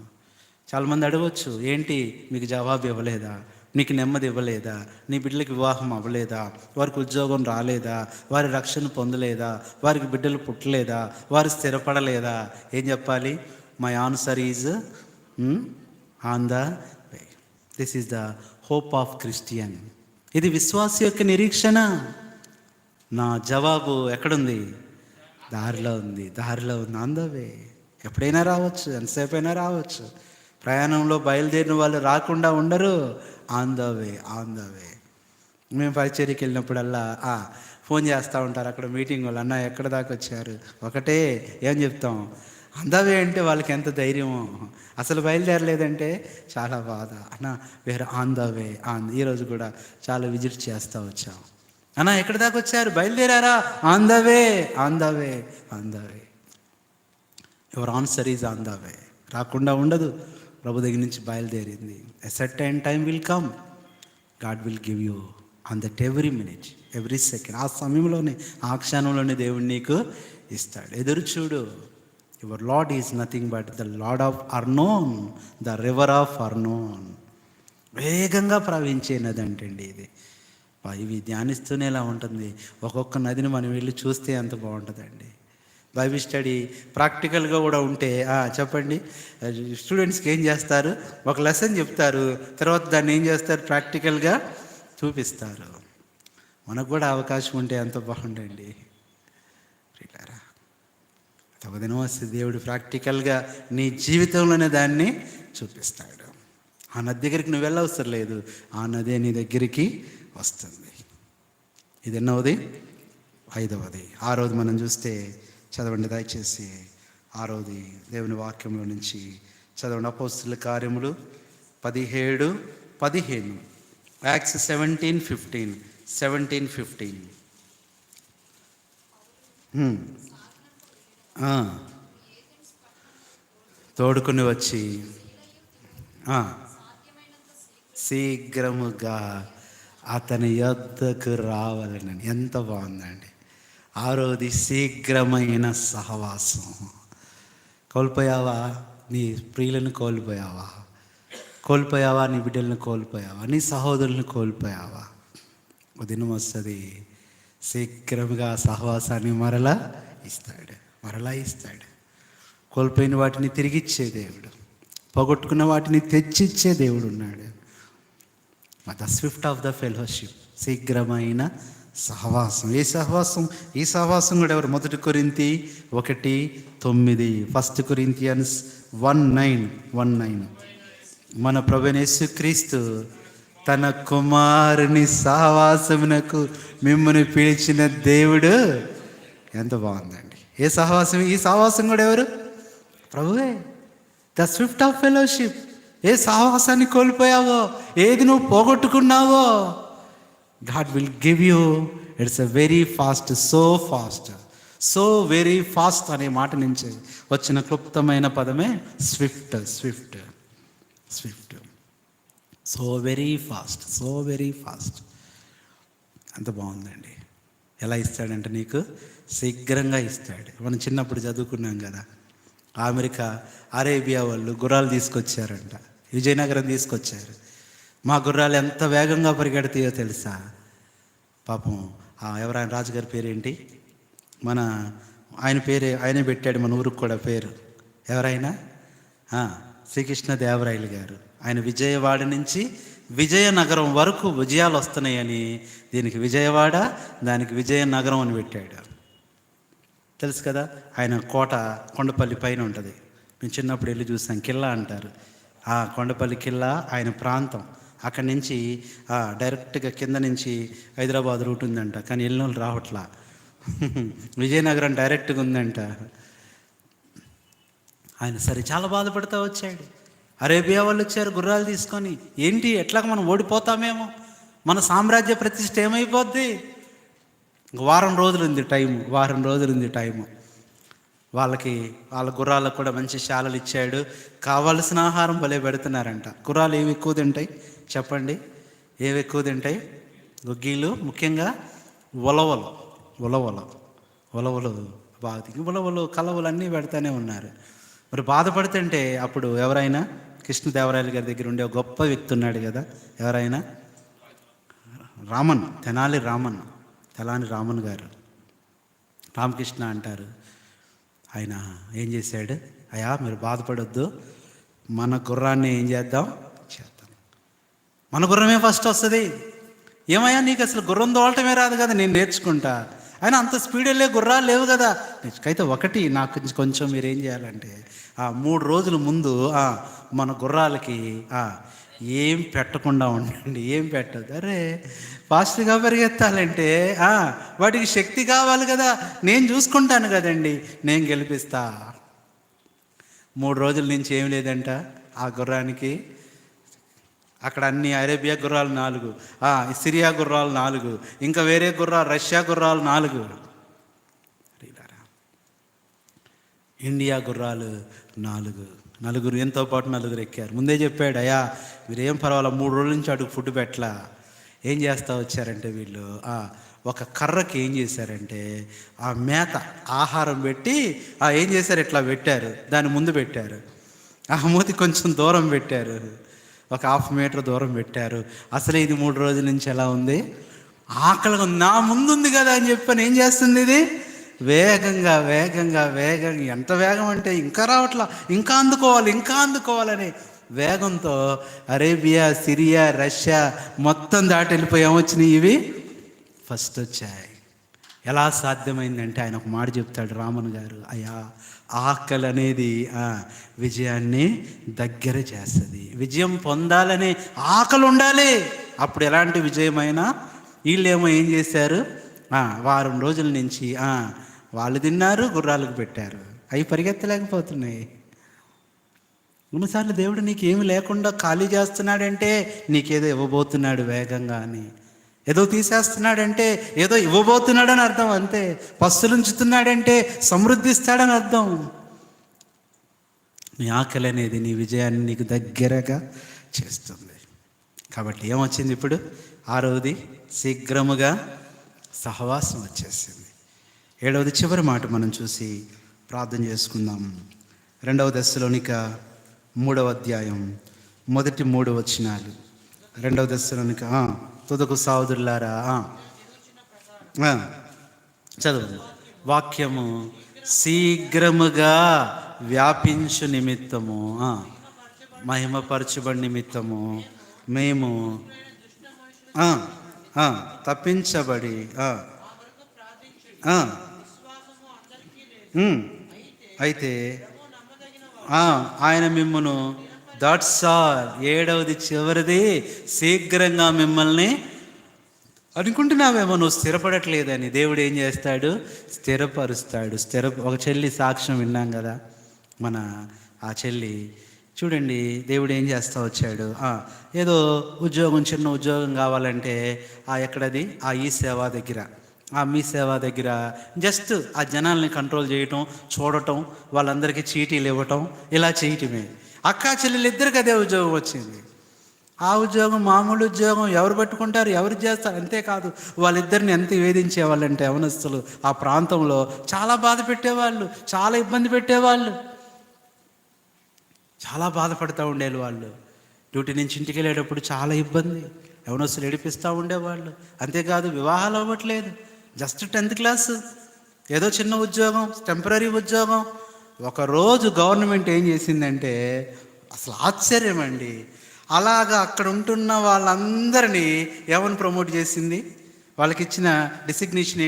A: చాలామంది అడగవచ్చు, ఏంటి మీకు జవాబు ఇవ్వలేదా, నీకు నెమ్మది ఇవ్వలేదా, నీ బిడ్డలకి వివాహం అవ్వలేదా, వారికి ఉద్యోగం రాలేదా, వారి రక్షణ పొందలేదా, వారికి బిడ్డలు పుట్టలేదా, వారు స్థిరపడలేదా? ఏం చెప్పాలి? My answer is on the way. This is the hope of Christian. ఇది విశ్వాస యొక్క నిరీక్షణ. నా జవాబు ఎక్కడుంది? దారిలో ఉంది, దారిలో ఉంది, ఆన్ ద వే. ఎప్పుడైనా రావచ్చు, ఎంతసేపు అయినా రావచ్చు. ప్రయాణంలో బయలుదేరిన వాళ్ళు రాకుండా ఉండరు. On the way, on the వే. మేము పరిచర్యకి వెళ్ళినప్పుడల్లా ఫోన్ చేస్తూ ఉంటారు అక్కడ మీటింగ్ వాళ్ళు, అన్న ఎక్కడ దాకా వచ్చారు? ఒకటే ఏం చెప్తాం? ఆన్ ద వే అంటే వాళ్ళకి ఎంత ధైర్యమో. అసలు బయలుదేరలేదంటే చాలా బాధ. అన్న వేరే ఆన్ ద వే. ఈరోజు కూడా చాలా విజిట్ చేస్తూ వచ్చాం. అన్న ఎక్కడి దాకా వచ్చారు? బయలుదేరారా? On the way, on the way, on the way. Your answer is on the way. రాకుండా ఉండదు. ప్రభు దగ్గర నుంచి బయలుదేరింది. A certain time will come, God will give you on that every minute, every second. ఆ సమయంలోనే, ఆ క్షణంలోనే దేవుడు నీకు ఇస్తాడు. ఎదురు చూడు. Your lord is nothing but the lord of Arnon, the river of Arnon. వేగంగా ప్రవహించే నది అంటండి ఇది. ఇవి ధ్యానిస్తూనే ఇలా ఉంటుంది. ఒక్కొక్క నదిని మనం వెళ్ళి చూస్తే ఎంత బాగుంటుందండి. బైబిల్ స్టడీ ప్రాక్టికల్గా కూడా ఉంటే చెప్పండి, స్టూడెంట్స్కి ఏం చేస్తారు? ఒక లెసన్ చెప్తారు, తర్వాత దాన్ని ఏం చేస్తారు? ప్రాక్టికల్గా చూపిస్తారు. మనకు కూడా అవకాశం ఉంటే ఎంత బాగుండండి. ఒక దినం వస్తుంది దేవుడు ప్రాక్టికల్గా నీ జీవితంలోనే దాన్ని చూపిస్తాడు. ఆ నది దగ్గరికి నువ్వు వెళ్ళవసరం లేదు, ఆ నదే నీ దగ్గరికి వస్తుంది. ఇది ఎన్నవది? 5వది. 6వది మనం చూస్తే చదవండి దయచేసి. 6వది దేవుని వాక్యంలో నుంచి చదవండి. అపోస్తుల కార్యములు 17:15. యాక్ట్స్ 17:15. 17:15. తోడుకుని వచ్చి శీఘ్రముగా అతని యొద్దకు రావాలని. ఎంత బాగుందండి. 6వది శీఘ్రమైన సహవాసం. కోల్పోయావా? నీ ప్రియులను కోల్పోయావా? కోల్పోయావా? నీ బిడ్డలను కోల్పోయావా? నీ సహోదరులను కోల్పోయావా? ఒక దినం వస్తుంది శీఘ్రముగా సహవాసాన్ని మరలా ఇస్తాడు, మరలా ఇస్తాడు. కోల్పోయిన వాటిని తిరిగిచ్చే దేవుడు, పోగొట్టుకున్న వాటిని తెచ్చిచ్చే దేవుడు ఉన్నాడు. The swift of the fellowship, శీఘ్రమైన సహవాసం. ఏ సహవాసం? ఈ సహవాసం కూడా ఎవరు? 1 కొరింథీ 1:9. 1 కొరింథియన్స్ 1:9. మన ప్రభువైన యేసుక్రీస్తు తన కుమారుని సహవాసమునకు మిమ్మల్ని పిలిచిన దేవుడు. ఎంత బాగుందండి. ఏ సహవాసం? ఈ సహవాసం కూడా ఎవరు? ప్రభువే. The swift of fellowship. ఏ సహవాసాన్ని కోల్పోయావో, ఏది నువ్వు పోగొట్టుకున్నావో, God will give you. It's a very fast, so very fast అనే మాట నుంచి వచ్చిన క్లుప్తమైన పదమే స్విఫ్ట్. So very fast. అంత బాగుందండి. ఎలా ఇస్తాడంటే నీకు శీఘ్రంగా ఇస్తాడు. మనం చిన్నప్పుడు చదువుకున్నాం కదా, అరేబియా వాళ్ళు గుర్రాలు తీసుకొచ్చారంట, విజయనగరం తీసుకొచ్చారు. మా గుర్రాలు ఎంత వేగంగా పరిగెడతాయో తెలుసా? పాపం ఎవరైనా రాజుగారి పేరేంటి? ఆయన పేరే ఆయనే పెట్టాడు మన ఊరికి కూడా పేరు. ఎవరైనా? శ్రీకృష్ణదేవరాయలు గారు. ఆయన విజయవాడ నుంచి విజయనగరం వరకు విజయాలు వస్తున్నాయని దీనికి విజయవాడ, దానికి విజయనగరం అని పెట్టాడు. తెలుసు కదా, ఆయన కోట కొండపల్లి పైన ఉంటుంది. మేము చిన్నప్పుడు వెళ్ళి చూసాం. కిల్లా అంటారు. కొండపల్లి కిల్లా ఆయన ప్రాంతం. అక్కడి నుంచి డైరెక్ట్గా కింద నుంచి హైదరాబాద్ రూట్ ఉందంట, కానీ వెళ్ళిన వాళ్ళు రావట్లా. విజయనగరం డైరెక్ట్గా ఉందంట. ఆయన సరే చాలా బాధపడుతూ వచ్చాడు. అరేబియా వాళ్ళు వచ్చారు గుర్రాలు తీసుకొని. ఏంటి, ఎట్లాగ మనం ఓడిపోతామేమో, మన సామ్రాజ్య ప్రతిష్ఠ ఏమైపోద్ది? వారం రోజులు ఉంది టైము. వాళ్ళ గుర్రాలకు కూడా మంచి శాలలు ఇచ్చాడు. కావలసిన ఆహారం భలే పెడుతున్నారంట. గుర్రాలు ఏవి ఎక్కువ తింటాయి చెప్పండి? ఏవి ఎక్కువ తింటాయి? గొగ్గీలు, ముఖ్యంగా ఉలవలు. ఉలవలు ఉలవలు కలవలు అన్నీ పెడతానే ఉన్నారు. మరి బాధపడుతుంటే అప్పుడు ఎవరైనా కృష్ణదేవరాయలు గారి దగ్గర ఉండే ఒక గొప్ప వ్యక్తి ఉన్నాడు కదా, ఎవరైనా తెనాలి రామన్ గారు, రామకృష్ణ అంటారు. ఆయన ఏం చేశాడు, అయ్యా మీరు బాధపడొద్దు, మన గుర్రాన్ని ఏం చేద్దాం, మన గుర్రమే ఫస్ట్ వస్తుంది. ఏమయ్యా నీకు అసలు గుర్రం తోలటమే రాదు కదా, నేను నేర్చుకుంటా. ఆయన అంత స్పీడ్ వెళ్ళే గుర్రాలు లేవు కదా. అయితే ఒకటి నాకు కొంచెం మీరు ఏం చేయాలంటే 3 రోజుల ముందు మన గుర్రాలకి ఏం పెట్టకుండా ఉండండి, ఏం పెట్టదు. అరే ఫాస్ట్గా పరిగెత్తాలంటే వాటికి శక్తి కావాలి కదా, నేను చూసుకుంటాను కదండి, నేను గెలిపిస్తా. 3 రోజుల నుంచి ఏం లేదంట ఆ గుర్రానికి. అక్కడ అన్ని అరేబియా గుర్రాలు 4, సిరియా గుర్రాలు 4, ఇంకా వేరే గుర్రాలు రష్యా గుర్రాలు 4, ఇండియా గుర్రాలు 4. నలుగురు ఎంతో పాటు 4 ఎక్కారు. ముందే చెప్పాడు, అయ్యా మీరేం పర్వాలా, 3 రోజుల నుంచి అడుగు ఫుడ్ పెట్టలా. ఏం చేస్తా వచ్చారంటే వీళ్ళు ఒక కర్రకి ఏం చేశారంటే మేత ఆహారం పెట్టి ఏం చేశారు, ఇట్లా పెట్టారు, దాని ముందు పెట్టారు. మూతి కొంచెం దూరం పెట్టారు, ఒక 1/2 మీటర్ దూరం పెట్టారు. అసలే ఇది 3 రోజుల నుంచి ఎలా ఉంది, ఆకలిగా నా ముందుంది కదా అని చెప్పని ఏం చేస్తుంది, ఇది వేగంగా ఎంత వేగం అంటే ఇంకా రావట్లా, ఇంకా అందుకోవాలని వేగంతో అరేబియా, సిరియా, రష్యా మొత్తం దాటి వెళ్ళిపోయి ఏమొచ్చినాయి, ఇవి ఫస్ట్ వచ్చాయి. ఎలా సాధ్యమైందంటే ఆయన ఒక మాట చెప్తాడు రామన్ గారు, అయ్యా ఆకలి అనేది విజయాన్ని దగ్గర చేస్తుంది. విజయం పొందాలనే ఆకలి ఉండాలి, అప్పుడు ఎలాంటి విజయమైనా. వీళ్ళేమో ఏం చేశారు, వారం రోజుల నుంచి వాళ్ళు తిన్నారు, గుర్రాలకు పెట్టారు, అవి పరిగెత్తలేకపోతున్నాయి. కొన్నిసార్లు దేవుడు నీకేమి లేకుండా ఖాళీ చేస్తున్నాడంటే నీకేదో ఇవ్వబోతున్నాడు వేగంగా అని. ఏదో తీసేస్తున్నాడంటే ఏదో ఇవ్వబోతున్నాడని అర్థం, అంతే. పస్తులుంచుతున్నాడంటే సమృద్ధిస్తాడని అర్థం. నీ ఆకలి అనేది నీ విజయాన్ని నీకు దగ్గరగా చేస్తుంది. కాబట్టి ఏమొచ్చింది ఇప్పుడు, 6వది శీఘ్రముగా సహవాసం వచ్చేసింది. 7వది చివరి మాట మనం చూసి ప్రార్థన చేసుకుందాం. 2వ దశలోనిక 3వ అధ్యాయం మొదటి 3 వచనాలు. 2వ దశలోనిక తుదకు సహోదరులారా చదువు. వాక్యము శీఘ్రముగా వ్యాపించు నిమిత్తము, మహిమపరచుబడి నిమిత్తము మేము తప్పించబడి అయితే ఆయన మిమ్మును దట్స్ ఆల్. 7వది చివరిది, శీఘ్రంగా మిమ్మల్ని అనుకుంటున్నావేమో నువ్వు స్థిరపడట్లేదని. దేవుడు ఏం చేస్తాడు, స్థిరపరుస్తాడు. ఒక చెల్లి సాక్ష్యం విన్నాం కదా, మన ఆ చెల్లి చూడండి, దేవుడు ఏం చేస్తూ వచ్చాడు, ఏదో ఉద్యోగం, చిన్న ఉద్యోగం కావాలంటే ఎక్కడది, ఈ సేవా దగ్గర, మీ సేవ దగ్గర జస్ట్ ఆ జనాల్ని కంట్రోల్ చేయటం, చూడటం, వాళ్ళందరికీ చీటీలు ఇవ్వటం, ఇలా చేయటమే. అక్కా చెల్లెలు ఇద్దరికి అదే ఉద్యోగం వచ్చింది. ఆ ఉద్యోగం మామూలు ఉద్యోగం, ఎవరు పట్టుకుంటారు, ఎవరు చేస్తారు. అంతేకాదు వాళ్ళిద్దరిని ఎంత వేధించేవాళ్ళంటే యవనస్తులు ఆ ప్రాంతంలో చాలా బాధ పెట్టేవాళ్ళు, చాలా ఇబ్బంది పెట్టేవాళ్ళు, చాలా బాధపడుతూ ఉండేవాళ్ళు. వాళ్ళు డ్యూటీ నుంచి ఇంటికి వెళ్ళేటప్పుడు చాలా ఇబ్బంది, యవనస్తులు ఏడిపిస్తూ ఉండేవాళ్ళు. అంతేకాదు వివాహాలు అవ్వట్లేదు, జస్ట్ 10th క్లాస్, ఏదో చిన్న ఉద్యోగం, టెంపరీ ఉద్యోగం. ఒకరోజు గవర్నమెంట్ ఏం చేసిందంటే అసలు ఆశ్చర్యం అండి, అలాగా అక్కడ ఉంటున్న వాళ్ళందరినీ ఏమని ప్రమోట్ చేసింది, వాళ్ళకి ఇచ్చిన డిసిగ్నేషన్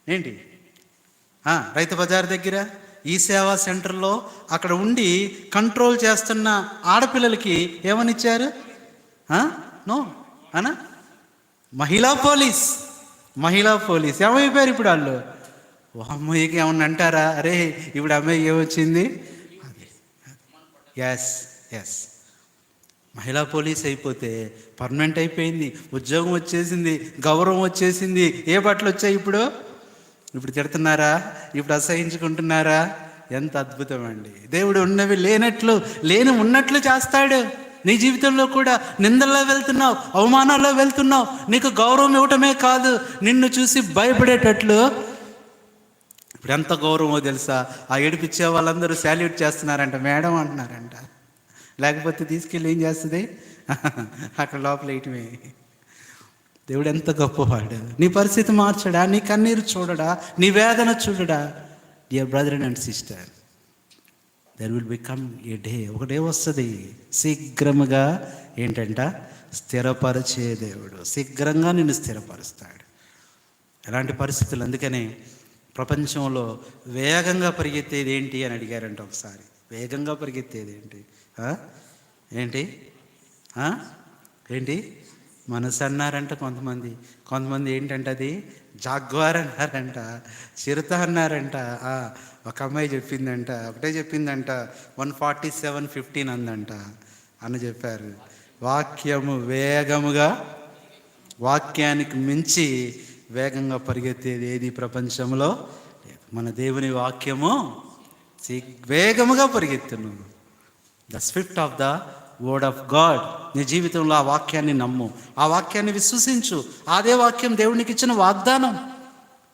A: ఏంటి రైతు బజార్ దగ్గర ఈ సేవా సెంటర్లో అక్కడ ఉండి కంట్రోల్ చేస్తున్న ఆడపిల్లలకి ఏమని ఇచ్చారు, మహిళా పోలీస్. ఏమైపోయారు ఇప్పుడు వాళ్ళు, అమ్మాయికి ఏమన్నా అంటారా, అరే ఇప్పుడు అమ్మాయికి ఏమొచ్చింది, ఎస్ మహిళా పోలీస్ అయిపోతే పర్మనెంట్ అయిపోయింది, ఉద్యోగం వచ్చేసింది, గౌరవం వచ్చేసింది. ఏ బట్టలు వచ్చాయి ఇప్పుడు తిడుతున్నారా, ఇప్పుడు అసహించుకుంటున్నారా? ఎంత అద్భుతం అండి. దేవుడు ఉన్నవి లేని ఉన్నట్లు చేస్తాడు. నీ జీవితంలో కూడా నిందల్లో వెళ్తున్నావు, అవమానాల్లో వెళ్తున్నావు, నీకు గౌరవం ఇవ్వటమే కాదు, నిన్ను చూసి భయపడేటట్లు ఇప్పుడు ఎంత గౌరవమో తెలుసా, ఆ ఏడిపించే వాళ్ళందరూ శాల్యూట్ చేస్తున్నారంట, మేడం అంటున్నారంట. లేకపోతే తీసుకెళ్ళి ఏం చేస్తుంది, అక్కడ లోపల వేయటమే. దేవుడు ఎంత గొప్పవాడు. నీ పరిస్థితి మార్చడా, నీ కన్నీరు చూడడా, నీ వేదన చూడడా. Dear brother and sister, there will become a day, ఒక డే వస్తుంది శీఘ్రముగా ఏంటంట, స్థిరపరిచే దేవుడు. శీఘ్రంగా నిన్ను స్థిరపరుస్తాడు. ఎలాంటి పరిస్థితులు, అందుకనే ప్రపంచంలో వేగంగా పరిగెత్తేది ఏంటి అని అడిగారంట ఒకసారి. వేగంగా పరిగెత్తేది ఏంటి? ఏంటి ఏంటి మనసు అన్నారంట కొంతమంది ఏంటంటే అది జాగ్వార్ అన్నారంట, చిరుత అన్నారంట. ఒక అమ్మాయి చెప్పిందంట, ఒకటే చెప్పిందంట, 147:15 అందంట అని చెప్పారు. వాక్యము వేగముగా, వాక్యానికి మించి వేగంగా పరిగెత్తేది ఏది ప్రపంచంలో లేదు. మన దేవుని వాక్యము వేగముగా పరిగెత్తును. The swift of the word of God. నీ జీవితంలో ఆ వాక్యాన్ని నమ్ము, ఆ వాక్యాన్ని విశ్వసించు. అదే వాక్యం దేవునికి ఇచ్చిన వాగ్దానం.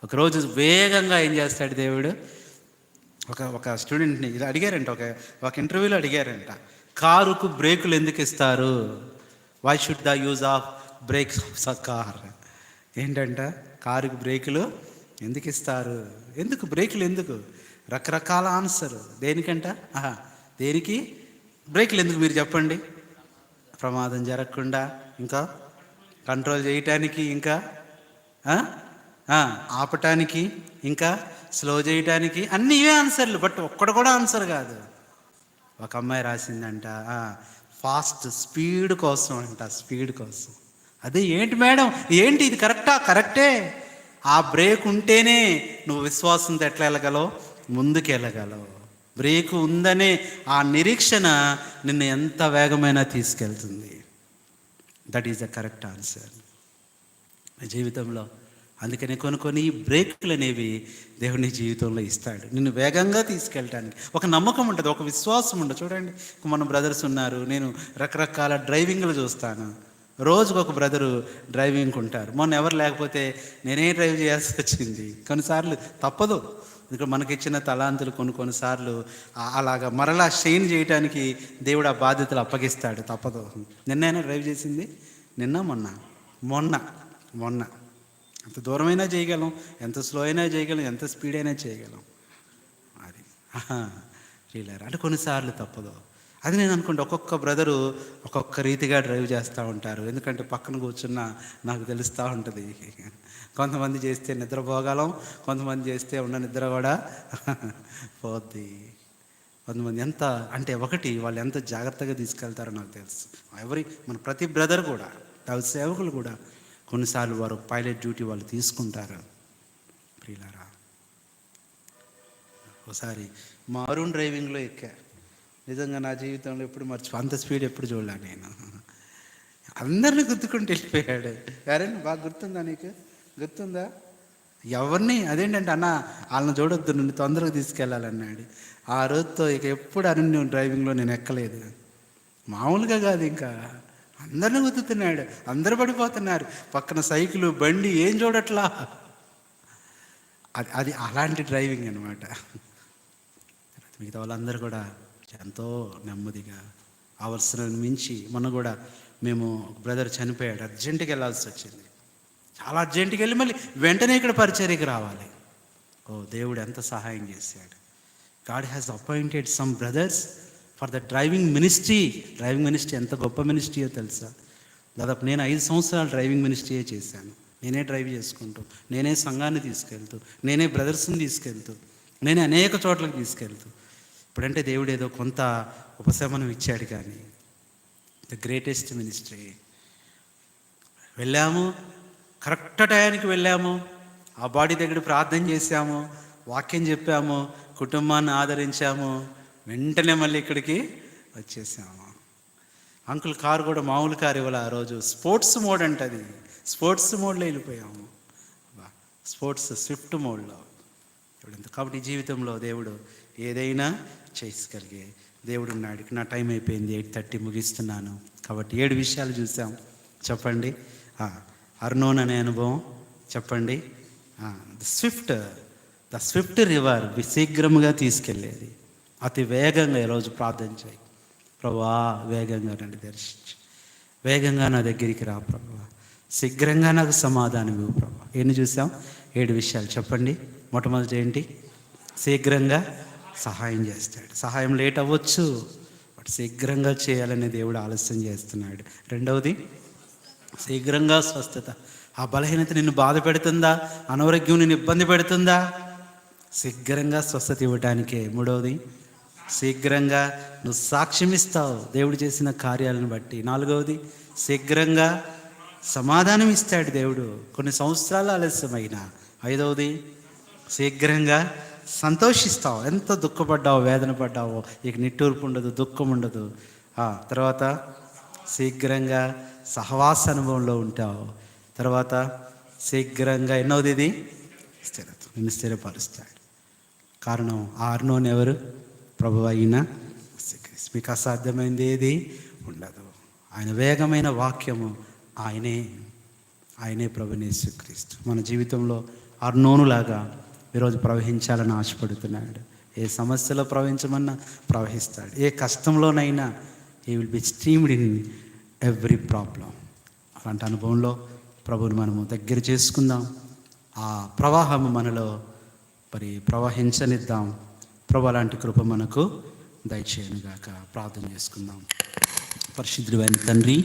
A: ఒకరోజు వేగంగా ఏం చేస్తాడు దేవుడు. ఒక స్టూడెంట్ని ఇలా అడిగారంట, ఒక ఇంటర్వ్యూలో అడిగారంట, కారుకు బ్రేకులు ఎందుకు ఇస్తారు? Why should the use of brakes of car? ఏంటంట, కారుకు బ్రేకులు ఎందుకు ఇస్తారు, ఎందుకు బ్రేకులు ఎందుకు? రకరకాల ఆన్సర్. దేనికంట, దేనికి బ్రేకులు ఎందుకు మీరు చెప్పండి? ప్రమాదం జరగకుండా, ఇంకా కంట్రోల్ చేయటానికి, ఇంకా ఆపటానికి, ఇంకా స్లో చేయటానికి, అన్నీ ఇవే ఆన్సర్లు. బట్ ఒక్కడు కూడా ఆన్సర్ కాదు. ఒక అమ్మాయి రాసిందంట, ఫాస్ట్ స్పీడ్ కోసం అంట, స్పీడ్ కోసం. అదే ఏంటి మేడం, ఏంటి ఇది కరెక్టా? కరెక్టే. ఆ బ్రేక్ ఉంటేనే నువ్వు విశ్వాసంతో ఎట్లా వెళ్ళగలవు, ముందుకు వెళ్ళగలవు. బ్రేక్ ఉందనే ఆ నిరీక్షణ నిన్ను ఎంత వేగమైనా తీసుకెళ్తుంది. That is the correct answer జీవితంలో. అందుకని కొన్ని బ్రేకులు అనేవి దేవుని జీవితంలో ఇస్తాడు, నిన్ను వేగంగా తీసుకెళ్ళటానికి. ఒక నమ్మకం ఉంటుంది, ఒక విశ్వాసం ఉంటుంది. చూడండి, మన బ్రదర్స్ ఉన్నారు, నేను రకరకాల డ్రైవింగ్లు చూస్తాను. రోజుకు ఒక బ్రదరు డ్రైవింగ్కి ఉంటారు. మొన్న ఎవరు లేకపోతే నేనే డ్రైవ్ చేయాల్సి వచ్చింది. కొన్నిసార్లు తప్పదు, ఇక్కడ మనకిచ్చిన తలాంతులు కొన్నిసార్లు అలాగా మరలా షైన్ చేయడానికి దేవుడు ఆ బాధ్యతలు అప్పగిస్తాడు. తప్పదు. నిన్నైనా డ్రైవ్ చేసింది, మొన్న ఎంత దూరమైనా చేయగలం, ఎంత స్లో అయినా చేయగలం, ఎంత స్పీడ్ అయినా చేయగలం. అది రీలర్ అంటే కొన్నిసార్లు తప్పదు. అది నేను అనుకుంటే ఒక్కొక్క బ్రదరు ఒక్కొక్క రీతిగా డ్రైవ్ చేస్తూ ఉంటారు. ఎందుకంటే పక్కన కూర్చున్న నాకు తెలుస్తూ ఉంటుంది. కొంతమంది చేస్తే నిద్రపోగలం, కొంతమంది చేస్తే ఉన్న నిద్ర కూడా పోద్ది. కొంతమంది ఎంత అంటే వాళ్ళు ఎంత జాగ్రత్తగా తీసుకెళ్తారో నాకు తెలుసు. మన ప్రతి బ్రదర్ కూడా, సేవకులు కూడా కొన్నిసార్లు వారు పైలట్ డ్యూటీ వాళ్ళు తీసుకుంటారు. ప్రియులారా, ఒకసారి మా అరుణ్ డ్రైవింగ్లో ఎక్కా. నిజంగా నా జీవితంలో ఎప్పుడు అంత స్పీడ్ ఎప్పుడు చూడలే నేను. అందరినీ గుర్తుకుంటూ వెళ్ళిపోయాడు. ఎవరైనా బాగా గుర్తుందా, నీకు గుర్తుందా? ఎవరిని అదేంటంటే, అన్న వాళ్ళని చూడొద్దు, నిన్ను తొందరగా తీసుకెళ్ళాలన్నాడు. ఆ రోజుతో ఇక ఎప్పుడు అరుణ్ డ్రైవింగ్లో నేను ఎక్కలేదు. మామూలుగా కాదు, ఇంకా అందరిని గుర్తుతున్నాడు. అందరు పడిపోతున్నారు. పక్కన సైకిలు, బండి ఏం చూడట్లా. అది అలాంటి డ్రైవింగ్ అనమాట. మిగతా వాళ్ళందరూ కూడా ఎంతో నెమ్మదిగా, అవసరాన్ని మించి. మొన్న కూడా మేము బ్రదర్ చనిపోయాడు, అర్జెంటుగా వెళ్ళాల్సి వచ్చింది. చాలా అర్జెంటుగా వెళ్ళి మళ్ళీ వెంటనే ఇక్కడ పరిచర్యకి రావాలి. దేవుడు ఎంత సహాయం చేశాడు. God has appointed some brothers for the driving ministry. Driving ministry ఎంత గొప్ప మినిస్ట్రీయో తెలుసా? దాదాపు నేను 5 సంవత్సరాలు డ్రైవింగ్ మినిస్ట్రీయే చేశాను. నేనే డ్రైవ్ చేసుకుంటూ, నేనే సంఘాన్ని తీసుకెళ్తూ, నేనే బ్రదర్స్ని తీసుకెళ్తూ, నేనే అనేక చోట్లకి తీసుకెళ్తూ. ఇప్పుడంటే దేవుడు ఏదో కొంత ఉపశమనం ఇచ్చాడు, కానీ ద గ్రేటెస్ట్ మినిస్ట్రీ. వెళ్ళాము, కరెక్ట్ టయానికి వెళ్ళాము, ఆ బాడీ దగ్గర ప్రార్థన చేశాము, వాక్యం చెప్పాము, కుటుంబాన్ని ఆదరించాము, వెంటనే మళ్ళీ ఇక్కడికి వచ్చేసాము. అంకుల్ కారు కూడా మామూలు కారు ఇవ్వాలి. ఆ రోజు స్పోర్ట్స్ మోడ్ అంటది, స్పోర్ట్స్ మోడ్లో వెళ్ళిపోయాము. స్పోర్ట్స్ స్విఫ్ట్ మోడ్లో. కాబట్టి జీవితంలో దేవుడు ఏదైనా చేయగలిగే దేవుడు ఉన్నాడు. నా టైం అయిపోయింది, 8:30 ముగిస్తున్నాను. కాబట్టి 7 విషయాలు చూసాం. చెప్పండి. అర్నోన్ అనే అనుభవం చెప్పండి. స్విఫ్ట్ ద స్విఫ్ట్ రివర్ శీఘ్రముగా తీసుకెళ్ళేది. అతి వేగంగా ఈరోజు ప్రార్థన చేయి. ప్రభువా వేగంగా నన్ను దర్శించి, వేగంగా నా దగ్గరికి రా ప్రభువా, శీఘ్రంగా నాకు సమాధానం ఇవ్వు ప్రభువా. ఎన్ని చూసాం? 7 విషయాలు చెప్పండి. మొట్టమొదటి ఏంటి? శీఘ్రంగా సహాయం చేస్తాడు. సహాయం లేట్ అవ్వచ్చు, బట్ శీఘ్రంగా చేయాలని దేవుడు ఆలస్యం చేస్తున్నాడు. రెండవది శీఘ్రంగా స్వస్థత. ఆ బలహీనత నిన్ను బాధ పెడుతుందా? అనారోగ్యం నిన్ను ఇబ్బంది పెడుతుందా? శీఘ్రంగా స్వస్థత ఇవ్వటానికే. మూడవది శీఘ్రంగా నువ్వు సాక్ష్యం ఇస్తావు దేవుడు చేసిన కార్యాలను బట్టి. నాలుగవది శీఘ్రంగా సమాధానం ఇస్తాడు దేవుడు కొన్ని సంవత్సరాలు ఆలస్యమైనా. ఐదవది శీఘ్రంగా సంతోషిస్తావు. ఎంత దుఃఖపడ్డావో, వేదన పడ్డావో, ఇక నిట్టూర్పు ఉండదు, దుఃఖం ఉండదు. తర్వాత శీఘ్రంగా సహవాస అనుభవంలో ఉంటావు. తర్వాత శీఘ్రంగా ఎన్నోది ఇది స్థిరత్వం, నిన్ను స్థిరపరుస్తాడు. కారణం ఆ అర్నోను ఎవరు? ప్రభు అయిన యేసుక్రీస్తు. మీకు అసాధ్యమైనది ఏది ఉండదు. ఆయన వేగమైన వాక్యము ఆయనే ప్రభువైన యేసుక్రీస్తు. మన జీవితంలో అర్నోనులాగా ఈరోజు ప్రవహించాలని ఆశపడుతున్నాడు. ఏ సమస్యలో ప్రవహించమన్నా ప్రవహిస్తాడు. ఏ కష్టంలోనైనా he will be streamed in every problem. అలాంటి అనుభవంలో ప్రభువుని మనము దగ్గర చేసుకుందాం. ఆ ప్రవాహము మనలో ప్రవహించనిద్దాం. ప్రభు అలాంటి కృప మనకు దయచేయనుగాక. ప్రార్థన చేసుకుందాం. పరిశుద్ధుడైన తండ్రి,